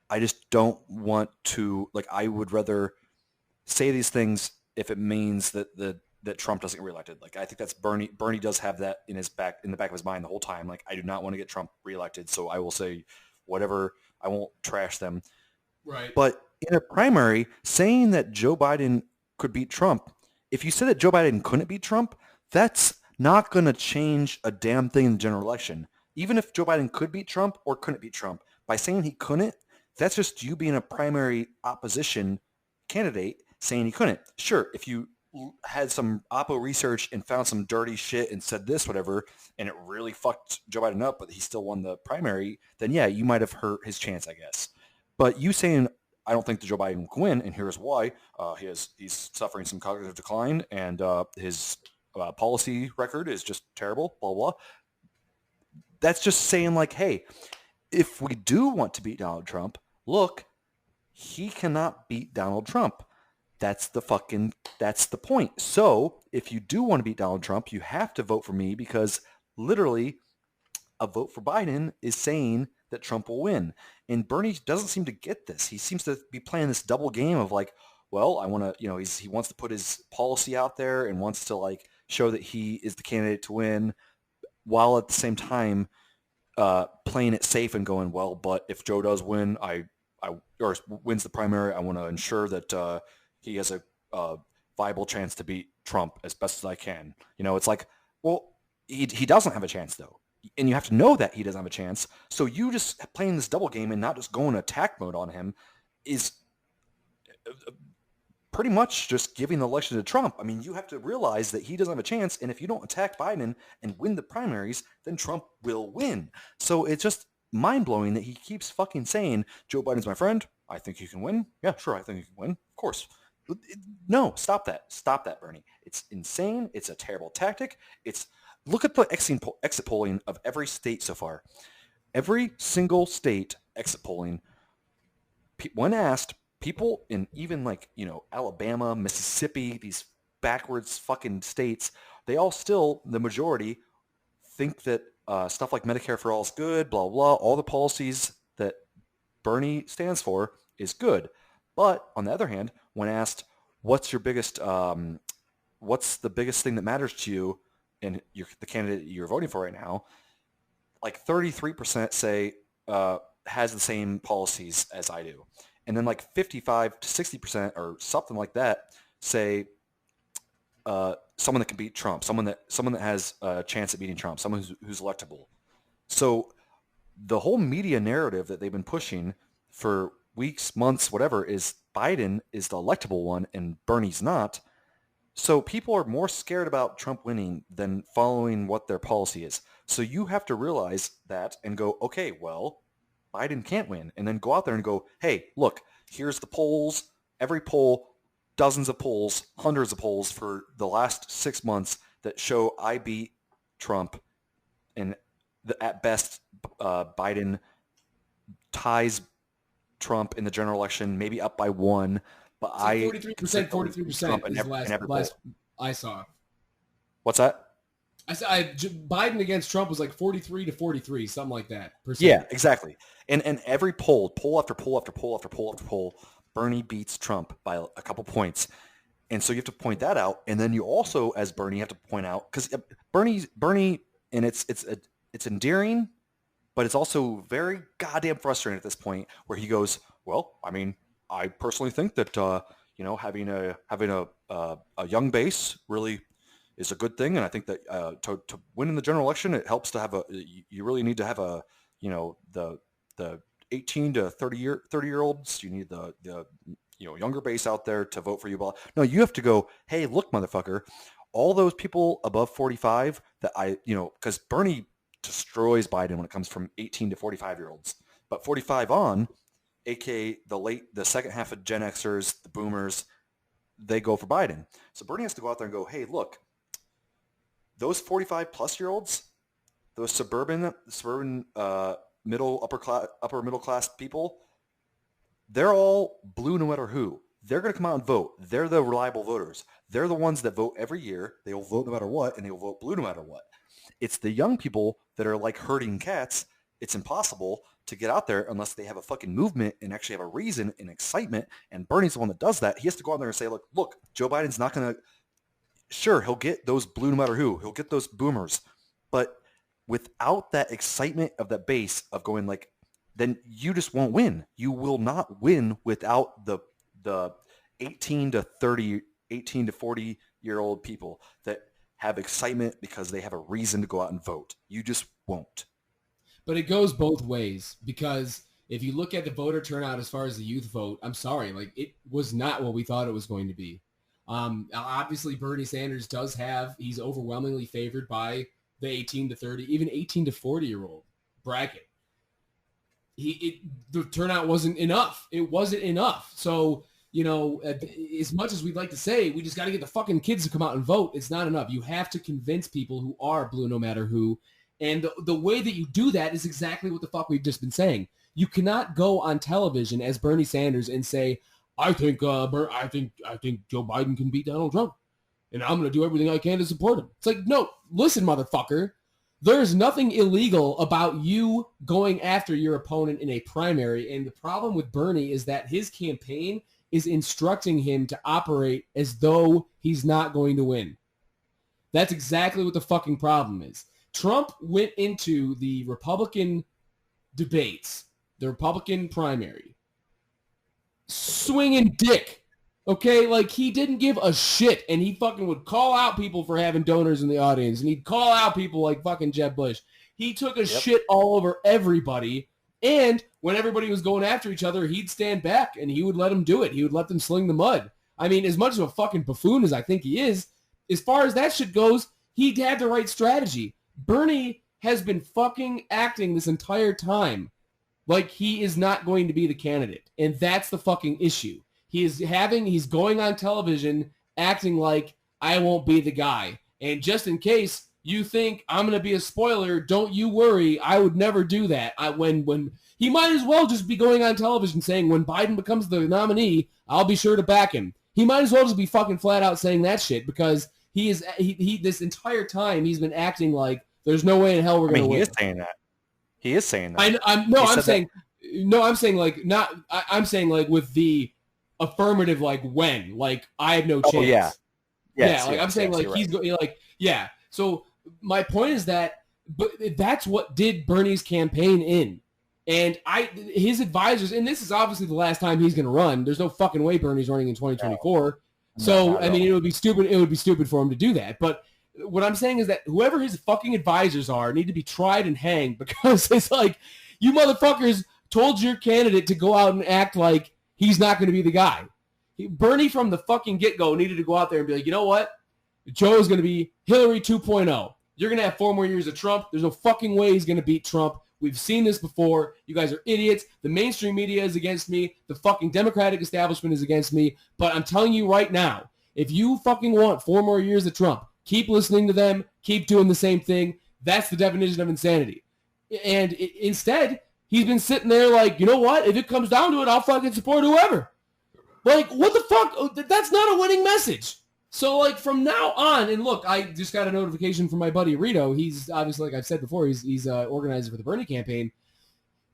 Speaker 3: I just don't want to, like, I would rather say these things if it means that Trump doesn't get reelected. Like, I think that's Bernie. Bernie does have that in the back of his mind the whole time. Like, I do not want to get Trump reelected, so I will say whatever. I won't trash them.
Speaker 4: Right.
Speaker 3: But in a primary, saying that Joe Biden could beat Trump, if you said that Joe Biden couldn't beat Trump, that's not going to change a damn thing in the general election. Even if Joe Biden could beat Trump or couldn't beat Trump, by saying he couldn't, that's just you being a primary opposition candidate saying he couldn't. Sure, if you had some Oppo research and found some dirty shit and said this, whatever, and it really fucked Joe Biden up, but he still won the primary, then yeah, you might have hurt his chance, I guess. But you saying, I don't think that Joe Biden can win, and here's why. He's suffering some cognitive decline, and his policy record is just terrible, blah, blah. That's just saying like, hey, if we do want to beat Donald Trump, look, he cannot beat Donald Trump. That's the point. So if you do want to beat Donald Trump, you have to vote for me, because literally a vote for Biden is saying that Trump will win. And Bernie doesn't seem to get this. He seems to be playing this double game of like, well, I want to, he wants to put his policy out there and wants to like show that he is the candidate to win, while at the same time playing it safe and going, well, but if Joe does win, or wins the primary, I want to ensure that he has a viable chance to beat Trump as best as I can. It's like, well, he doesn't have a chance though. And you have to know that he doesn't have a chance. So you just playing this double game and not just going attack mode on him is pretty much just giving the election to Trump. I mean, you have to realize that he doesn't have a chance. And if you don't attack Biden and win the primaries, then Trump will win. So it's just mind-blowing that he keeps fucking saying, Joe Biden's my friend. I think he can win. Yeah, sure, I think he can win. Of course. No, stop that. Stop that, Bernie. It's insane. It's a terrible tactic. Look at the exit polling of every state so far. Every single state exit polling, when asked, people in even like, Alabama, Mississippi, these backwards fucking states, they all still, the majority, think that stuff like Medicare for all is good, blah, blah, all the policies that Bernie stands for is good. But on the other hand, when asked, what's the biggest thing that matters to you and the candidate you're voting for right now, like 33% say has the same policies as I do. And then like 55 to 60% or something like that say someone that can beat Trump, someone that has a chance at beating Trump, someone who's electable. So the whole media narrative that they've been pushing for weeks, months, whatever, is Biden is the electable one and Bernie's not. So people are more scared about Trump winning than following what their policy is. So you have to realize that and go, okay, well, Biden can't win. And then go out there and go, hey, look, here's the polls. Every poll, dozens of polls, hundreds of polls for the last 6 months that show I beat Trump. And at best, Biden ties Trump in the general election, maybe up by 1. But
Speaker 4: It's like 43% is the last I saw.
Speaker 3: What's that?
Speaker 4: I said Biden against Trump was like 43 to 43, something like that. %.
Speaker 3: Yeah, exactly. And every poll after poll after poll after poll after poll, Bernie beats Trump by a couple points. And so you have to point that out. And then you also, as Bernie, have to point out, because Bernie, and it's endearing, but it's also very goddamn frustrating at this point where he goes, well, I mean, I personally think that having a young base really is a good thing, and I think that to win in the general election, it helps to have you really need to have the 18 to 30 year olds. You need the younger base out there to vote for you. No, you have to go, hey, look, motherfucker, all those people above 45 that because Bernie destroys Biden when it comes from 18 to 45-year-olds, but 45 on, aka the second half of Gen Xers, the boomers, they go for Biden. So Bernie has to go out there and go, hey, look, those 45-plus-year-olds, those suburban upper middle class people, they're all blue no matter who. They're going to come out and vote. They're the reliable voters. They're the ones that vote every year. They will vote no matter what, and they will vote blue no matter what. It's the young people that are like herding cats. It's impossible to get out there unless they have a fucking movement and actually have a reason and excitement. And Bernie's the one that does that. He has to go out there and say, look, Joe Biden's not going to, sure, he'll get those blue no matter who. He'll get those boomers. But without that excitement of that base of going then you just won't win. You will not win without the 18 to 40-year-old people that have excitement because they have a reason to go out and vote. You just won't.
Speaker 4: But it goes both ways, because if you look at the voter turnout as far as the youth vote, I'm sorry, it was not what we thought it was going to be. Obviously, Bernie Sanders he's overwhelmingly favored by the 18 to 30, even 18 to 40-year-old bracket. The turnout wasn't enough. It wasn't enough. So, as much as we'd like to say, we just got to get the fucking kids to come out and vote, it's not enough. You have to convince people who are blue no matter who. And the way that you do that is exactly what the fuck we've just been saying. You cannot go on television as Bernie Sanders and say, I think Joe Biden can beat Donald Trump, and I'm going to do everything I can to support him. It's like, no, listen, motherfucker. There's nothing illegal about you going after your opponent in a primary, and the problem with Bernie is that his campaign is instructing him to operate as though he's not going to win. That's exactly what the fucking problem is. Trump went into the Republican debates, the Republican primary, swinging dick, okay? He didn't give a shit, and he fucking would call out people for having donors in the audience, and he'd call out people like fucking Jeb Bush. He took a shit all over everybody, and when everybody was going after each other, he'd stand back, and he would let them do it. He would let them sling the mud. I mean, as much of a fucking buffoon as I think he is, as far as that shit goes, he had the right strategy. Bernie has been fucking acting this entire time like he is not going to be the candidate. And that's the fucking issue. He's going on television acting like I won't be the guy. And just in case you think I'm going to be a spoiler, don't you worry. I would never do that. When he might as well just be going on television saying when Biden becomes the nominee, I'll be sure to back him. He might as well just be fucking flat out saying that shit, because he this entire time he's been acting like there's no way in hell we're going to win.
Speaker 3: He is saying that.
Speaker 4: I'm saying with the affirmative, when, I have no chance.
Speaker 3: Oh, yeah. Yes,
Speaker 4: I'm saying he's
Speaker 3: right.
Speaker 4: Yeah. So my point is that, but that's what did Bernie's campaign in. And his advisors, and this is obviously the last time he's going to run. There's no fucking way Bernie's running in 2024. So, I mean, it would be stupid. It would be stupid for him to do that. But what I'm saying is that whoever his fucking advisors are need to be tried and hanged, because it's like, you motherfuckers told your candidate to go out and act like he's not going to be the guy. Bernie from the fucking get-go needed to go out there and be like, you know what? Joe is going to be Hillary 2.0. You're going to have 4 more years of Trump. There's no fucking way he's going to beat Trump. We've seen this before. You guys are idiots. The mainstream media is against me. The fucking Democratic establishment is against me. But I'm telling you right now, if you fucking want 4 more years of Trump, keep listening to them. Keep doing the same thing. That's the definition of insanity. And instead, he's been sitting there like, you know what? If it comes down to it, I'll fucking support whoever. Like, what the fuck? That's not a winning message. So, like, from now on, and look, I just got a notification from my buddy Rito. He's obviously, like I've said before, he's organizer for the Bernie campaign.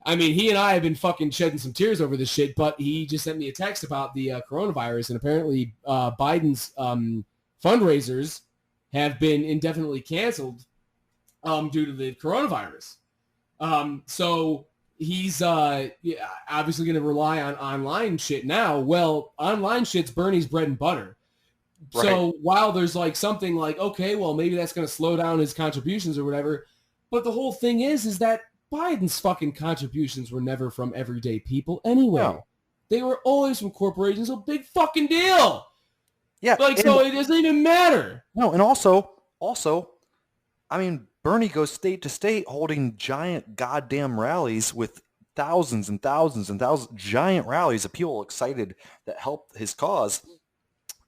Speaker 4: I mean, he and I have been fucking shedding some tears over this shit, but he just sent me a text about the coronavirus, and apparently Biden's fundraisers have been indefinitely canceled due to the coronavirus. So he's obviously going to rely on online shit now. Well, online shit's Bernie's bread and butter. Right. So while there's like something like, okay, well, maybe that's going to slow down his contributions or whatever. But the whole thing is that Biden's fucking contributions were never from everyday people anyway. No. They were always from corporations. So big fucking deal.
Speaker 3: Yeah.
Speaker 4: Like, so it doesn't even matter.
Speaker 3: No. And also, I mean, Bernie goes state to state holding giant goddamn rallies with thousands and thousands and thousands, giant rallies of people excited that help his cause.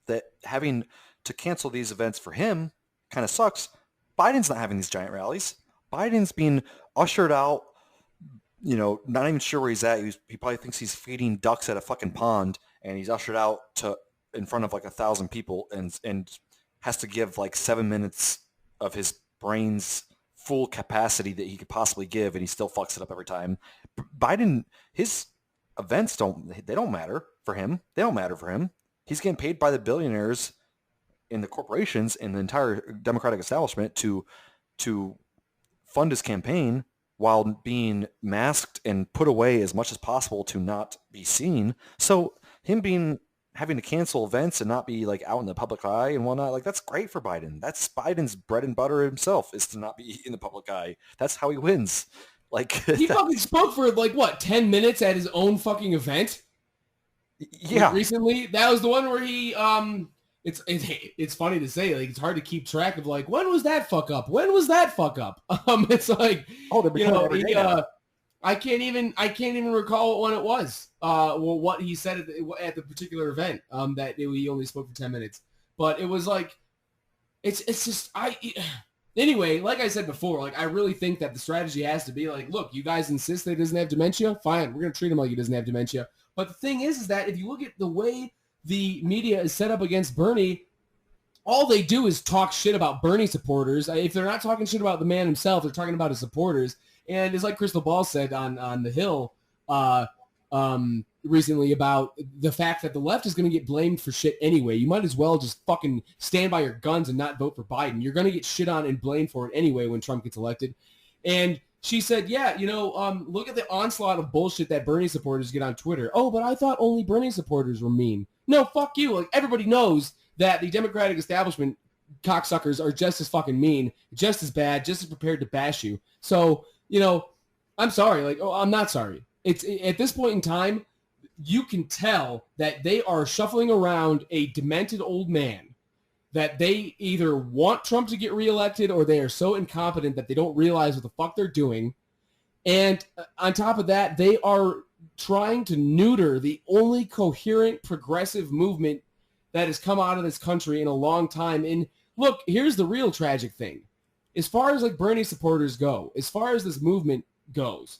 Speaker 3: That having to cancel these events for him kind of sucks. Biden's not having these giant rallies. Biden's being ushered out, you know, not even sure where he's at. He probably thinks he's feeding ducks at a fucking pond, and he's ushered out to in front of like 1,000 people and has to give like 7 minutes of his brain's full capacity that he could possibly give, and he still fucks it up every time. Biden, his events don't matter for him. They don't matter for him. He's getting paid by the billionaires and the corporations and the entire Democratic establishment to fund his campaign while being masked and put away as much as possible to not be seen. So him having to cancel events and not be like out in the public eye and whatnot, like that's great for Biden. That's Biden's bread and butter himself, is to not be in the public eye. That's how he wins. Like
Speaker 4: he fucking spoke for like what, 10 minutes at his own fucking event?
Speaker 3: Yeah.
Speaker 4: Recently, that was the one where he it's funny to say, like it's hard to keep track of like when was that fuck up? When was that fuck up? It's like, you know, I can't even recall what one it was. Well, what he said at the particular event that he only spoke for 10 minutes. But it was like it's just anyway, like I said before, like I really think that the strategy has to be like, look, you guys insist that he doesn't have dementia? Fine, we're going to treat him like he doesn't have dementia. But the thing is that if you look at the way the media is set up against Bernie, all they do is talk shit about Bernie supporters. If they're not talking shit about the man himself, they're talking about his supporters. And it's like Crystal Ball said on The Hill recently about the fact that the left is going to get blamed for shit anyway. You might as well just fucking stand by your guns and not vote for Biden. You're going to get shit on and blamed for it anyway when Trump gets elected. And she said, yeah, you know, look at the onslaught of bullshit that Bernie supporters get on Twitter. Oh, but I thought only Bernie supporters were mean. No, fuck you. Like, everybody knows that the Democratic establishment cocksuckers are just as fucking mean, just as bad, just as prepared to bash you. So, you know, I'm sorry. Like, oh, I'm not sorry. It's at this point in time, you can tell that they are shuffling around a demented old man, that they either want Trump to get reelected or they are so incompetent that they don't realize what the fuck they're doing. And on top of that, they are trying to neuter the only coherent progressive movement that has come out of this country in a long time. And look, here's the real tragic thing. As far as like Bernie supporters go, as far as this movement goes,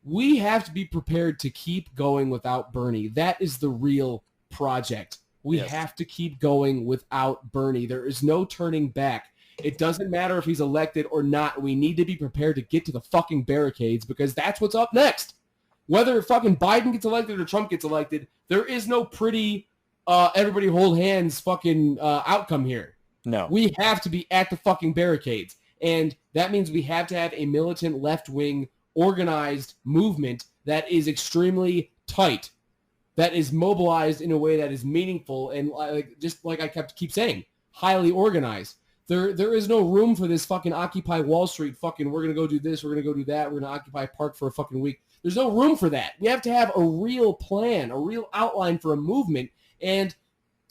Speaker 4: we have to be prepared to keep going without Bernie. That is the real project. We have to keep going without Bernie. There is no turning back. It doesn't matter if he's elected or not. We need to be prepared to get to the fucking barricades because that's what's up next. Whether fucking Biden gets elected or Trump gets elected, there is no pretty everybody hold hands fucking outcome here.
Speaker 3: No.
Speaker 4: We have to be at the fucking barricades. And that means we have to have a militant left-wing organized movement that is extremely tight, that is mobilized in a way that is meaningful and just like I keep saying, highly organized. There is no room for this fucking Occupy Wall Street fucking, we're going to go do this, we're going to go do that, we're going to occupy a park for a fucking week. There's no room for that. We have to have a real plan, a real outline for a movement, And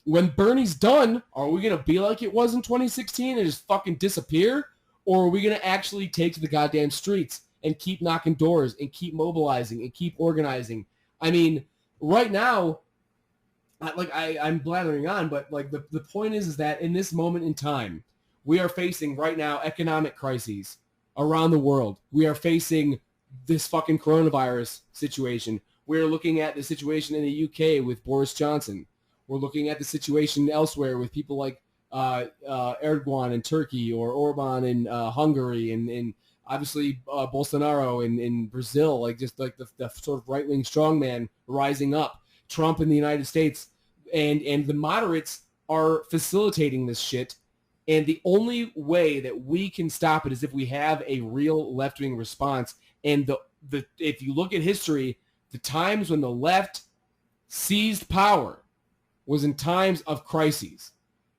Speaker 4: when Bernie's done, are we going to be like it was in 2016 and just fucking disappear? Or are we going to actually take to the goddamn streets and keep knocking doors and keep mobilizing and keep organizing? I mean, right now, I'm blathering on, but like the point is that in this moment in time, we are facing right now economic crises around the world. We are facing this fucking coronavirus situation. We're looking at the situation in the UK with Boris Johnson. We're looking at the situation elsewhere with people like Erdogan in Turkey or Orban in Hungary and obviously Bolsonaro in Brazil, like just like the sort of right-wing strongman rising up. Trump in the United States. And the moderates are facilitating this shit. And the only way that we can stop it is if we have a real left-wing response. And the if you look at history, the times when the left seized power was in times of crises.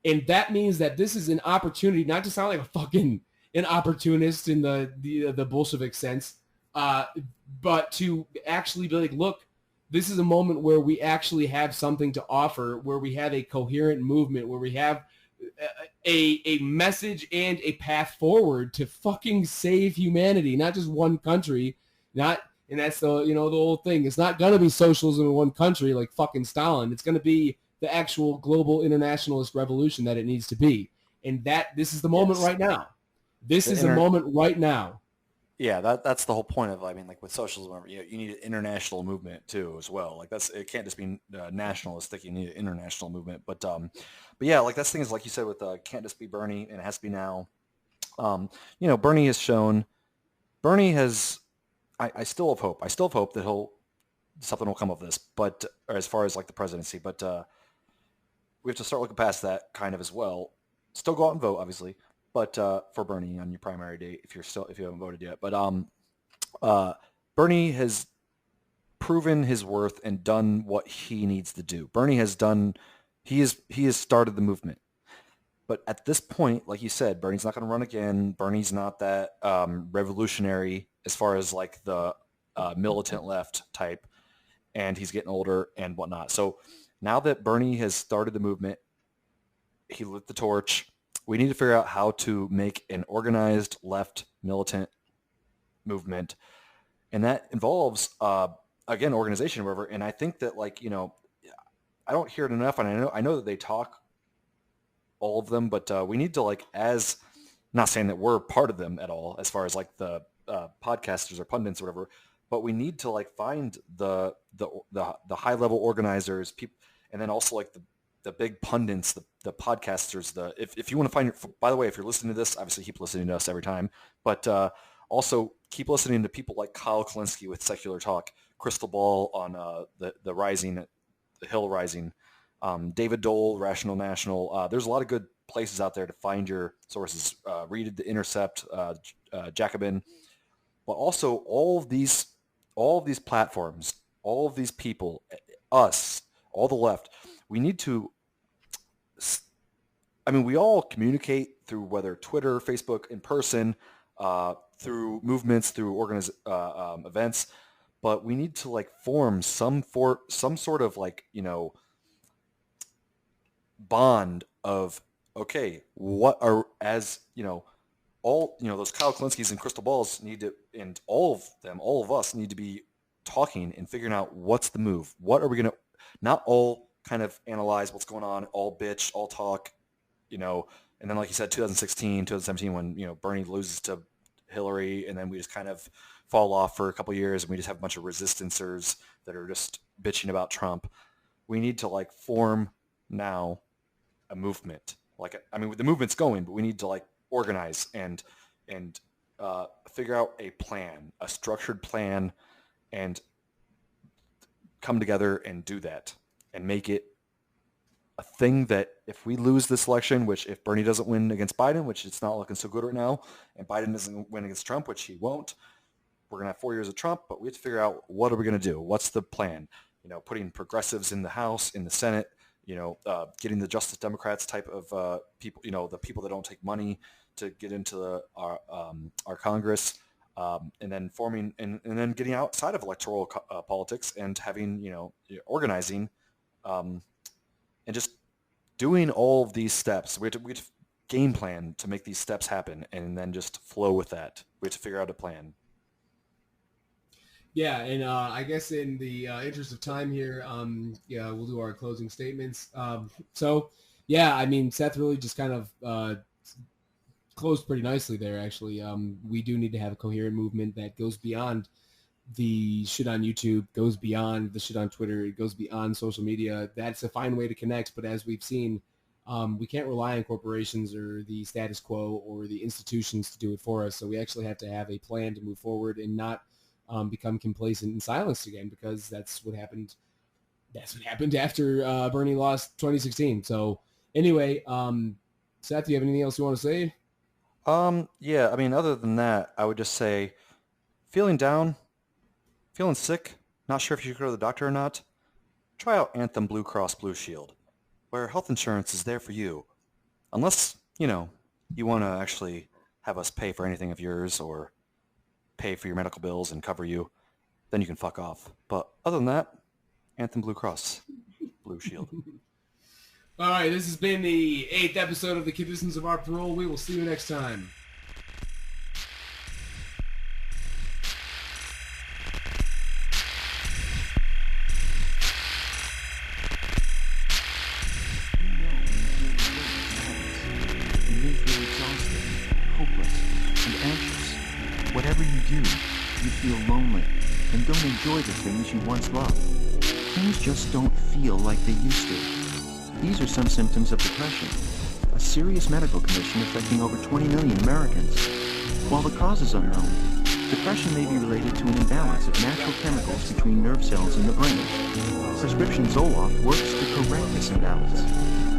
Speaker 4: And that means that this is an opportunity, not to sound like a fucking an opportunist in the Bolshevik sense, but to actually be like, look, this is a moment where we actually have something to offer, where we have a coherent movement, where we have a message and a path forward to fucking save humanity, not just one country. And that's the whole thing. It's not gonna be socialism in one country like fucking Stalin. It's gonna be the actual global internationalist revolution that it needs to be. And this is the moment right now. This is a moment right now.
Speaker 3: Yeah, that's the whole point of, I mean, like with socialism, you need an international movement too as well. Like it can't just be nationalistic. You need an international movement. But yeah, like that's the thing is, like you said, with can't just be Bernie and it has to be now. Bernie has. I still have hope. I still have hope that something will come of this. But or as far as like the presidency, but we have to start looking past that kind of as well. Still go out and vote, obviously. But for Bernie on your primary date, if you haven't voted yet, but Bernie has proven his worth and done what he needs to do. Bernie has done, he has started the movement. But at this point, like you said, Bernie's not going to run again. Bernie's not that revolutionary as far as like the militant left type, and he's getting older and whatnot. So now that Bernie has started the movement, he lit the torch. We need to figure out how to make an organized left militant movement. And that involves, again, organization or whatever. And I think that, like, I don't hear it enough. And I know that they talk, all of them, but we need to, like, not saying that we're part of them at all, as far as like the podcasters or pundits or whatever, but we need to like find the high level organizers, people, and then also like the big pundits, the podcasters, if you want to find by the way, if you're listening to this, obviously keep listening to us every time, but also keep listening to people like Kyle Kalinske with Secular Talk, Crystal Ball on the Rising, the Hill Rising, David Dole, Rational National. There's a lot of good places out there to find your sources. Read The Intercept, Jacobin, but also all of these platforms, all of these people, us, all the left. We need to. I mean, we all communicate through whether Twitter, Facebook, in person, through movements, through events, but we need to like form some sort of like bond of, okay, what are, as all those Kyle Kalinskes and Crystal Balls need to, and all of us need to be talking and figuring out what's the move. What are we gonna, not all kind of analyze what's going on, all bitch, all talk, and then like you said, 2016, 2017, when Bernie loses to Hillary, and then we just kind of fall off for a couple years, and we just have a bunch of resistancers that are just bitching about Trump. We need to like form now a movement. Like, I mean, the movement's going, but we need to like organize and figure out a plan, a structured plan, and come together and do that and make it a thing that if we lose this election, which if Bernie doesn't win against Biden, which it's not looking so good right now, and Biden doesn't win against Trump, which he won't, we're going to have 4 years of Trump, but we have to figure out what are we going to do? What's the plan? Putting progressives in the House, in the Senate, getting the Justice Democrats type of people, the people that don't take money to get into our Congress, and then forming and then getting outside of electoral politics and having, organizing and just doing all of these steps. We have to game plan to make these steps happen, and then just flow with that. We have to figure out a plan.
Speaker 4: Yeah, and I guess in the interest of time here, we'll do our closing statements. I mean, Seth really just kind of closed pretty nicely there, actually. We do need to have a coherent movement that goes beyond the shit on YouTube, goes beyond the shit on Twitter, it goes beyond social media. That's a fine way to connect, but as we've seen, we can't rely on corporations or the status quo or the institutions to do it for us. So we actually have to have a plan to move forward and not become complacent and silenced again, because that's what happened. That's what happened after Bernie lost 2016. So anyway, Seth, do you have anything else you want to say?
Speaker 3: Yeah, I mean, other than that, I would just say, feeling down, feeling sick, not sure if you should go to the doctor or not, try out Anthem Blue Cross Blue Shield, where health insurance is there for you. Unless, you want to actually have us pay for anything of yours or pay for your medical bills and cover you, then you can fuck off. But other than that, Anthem Blue Cross Blue Shield.
Speaker 4: All right, this has been the 8th episode of The Conditions of Our Parole. We will see you next time.
Speaker 6: You may feel exhausted, hopeless, and anxious. Whatever you do, you feel lonely and don't enjoy the things you once loved. Things just don't feel like they used to. These are some symptoms of depression, a serious medical condition affecting over 20 million Americans. While the cause is unknown, depression may be related to an imbalance of natural chemicals between nerve cells in the brain. Prescription Zoloft works to correct this imbalance.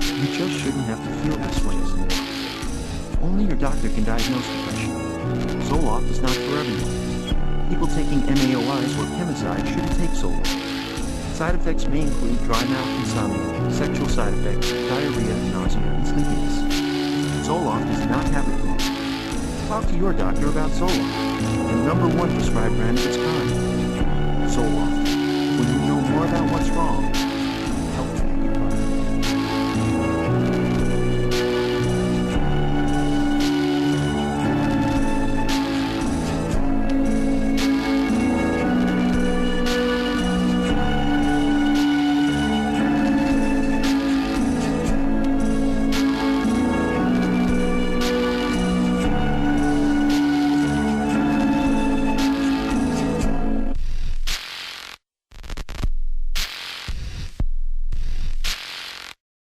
Speaker 6: You just shouldn't have to feel this way anymore. Only your doctor can diagnose depression. Zoloft is not for everyone. People taking MAOIs or Chemicide shouldn't take Zoloft. Side effects may include dry mouth, insomnia, sexual side effects, diarrhea, nausea, and sleepiness. Zoloft is not habit forming. Talk to your doctor about Zoloft, the #1 prescribed brand of its kind. Zoloft. When you know more about what's wrong,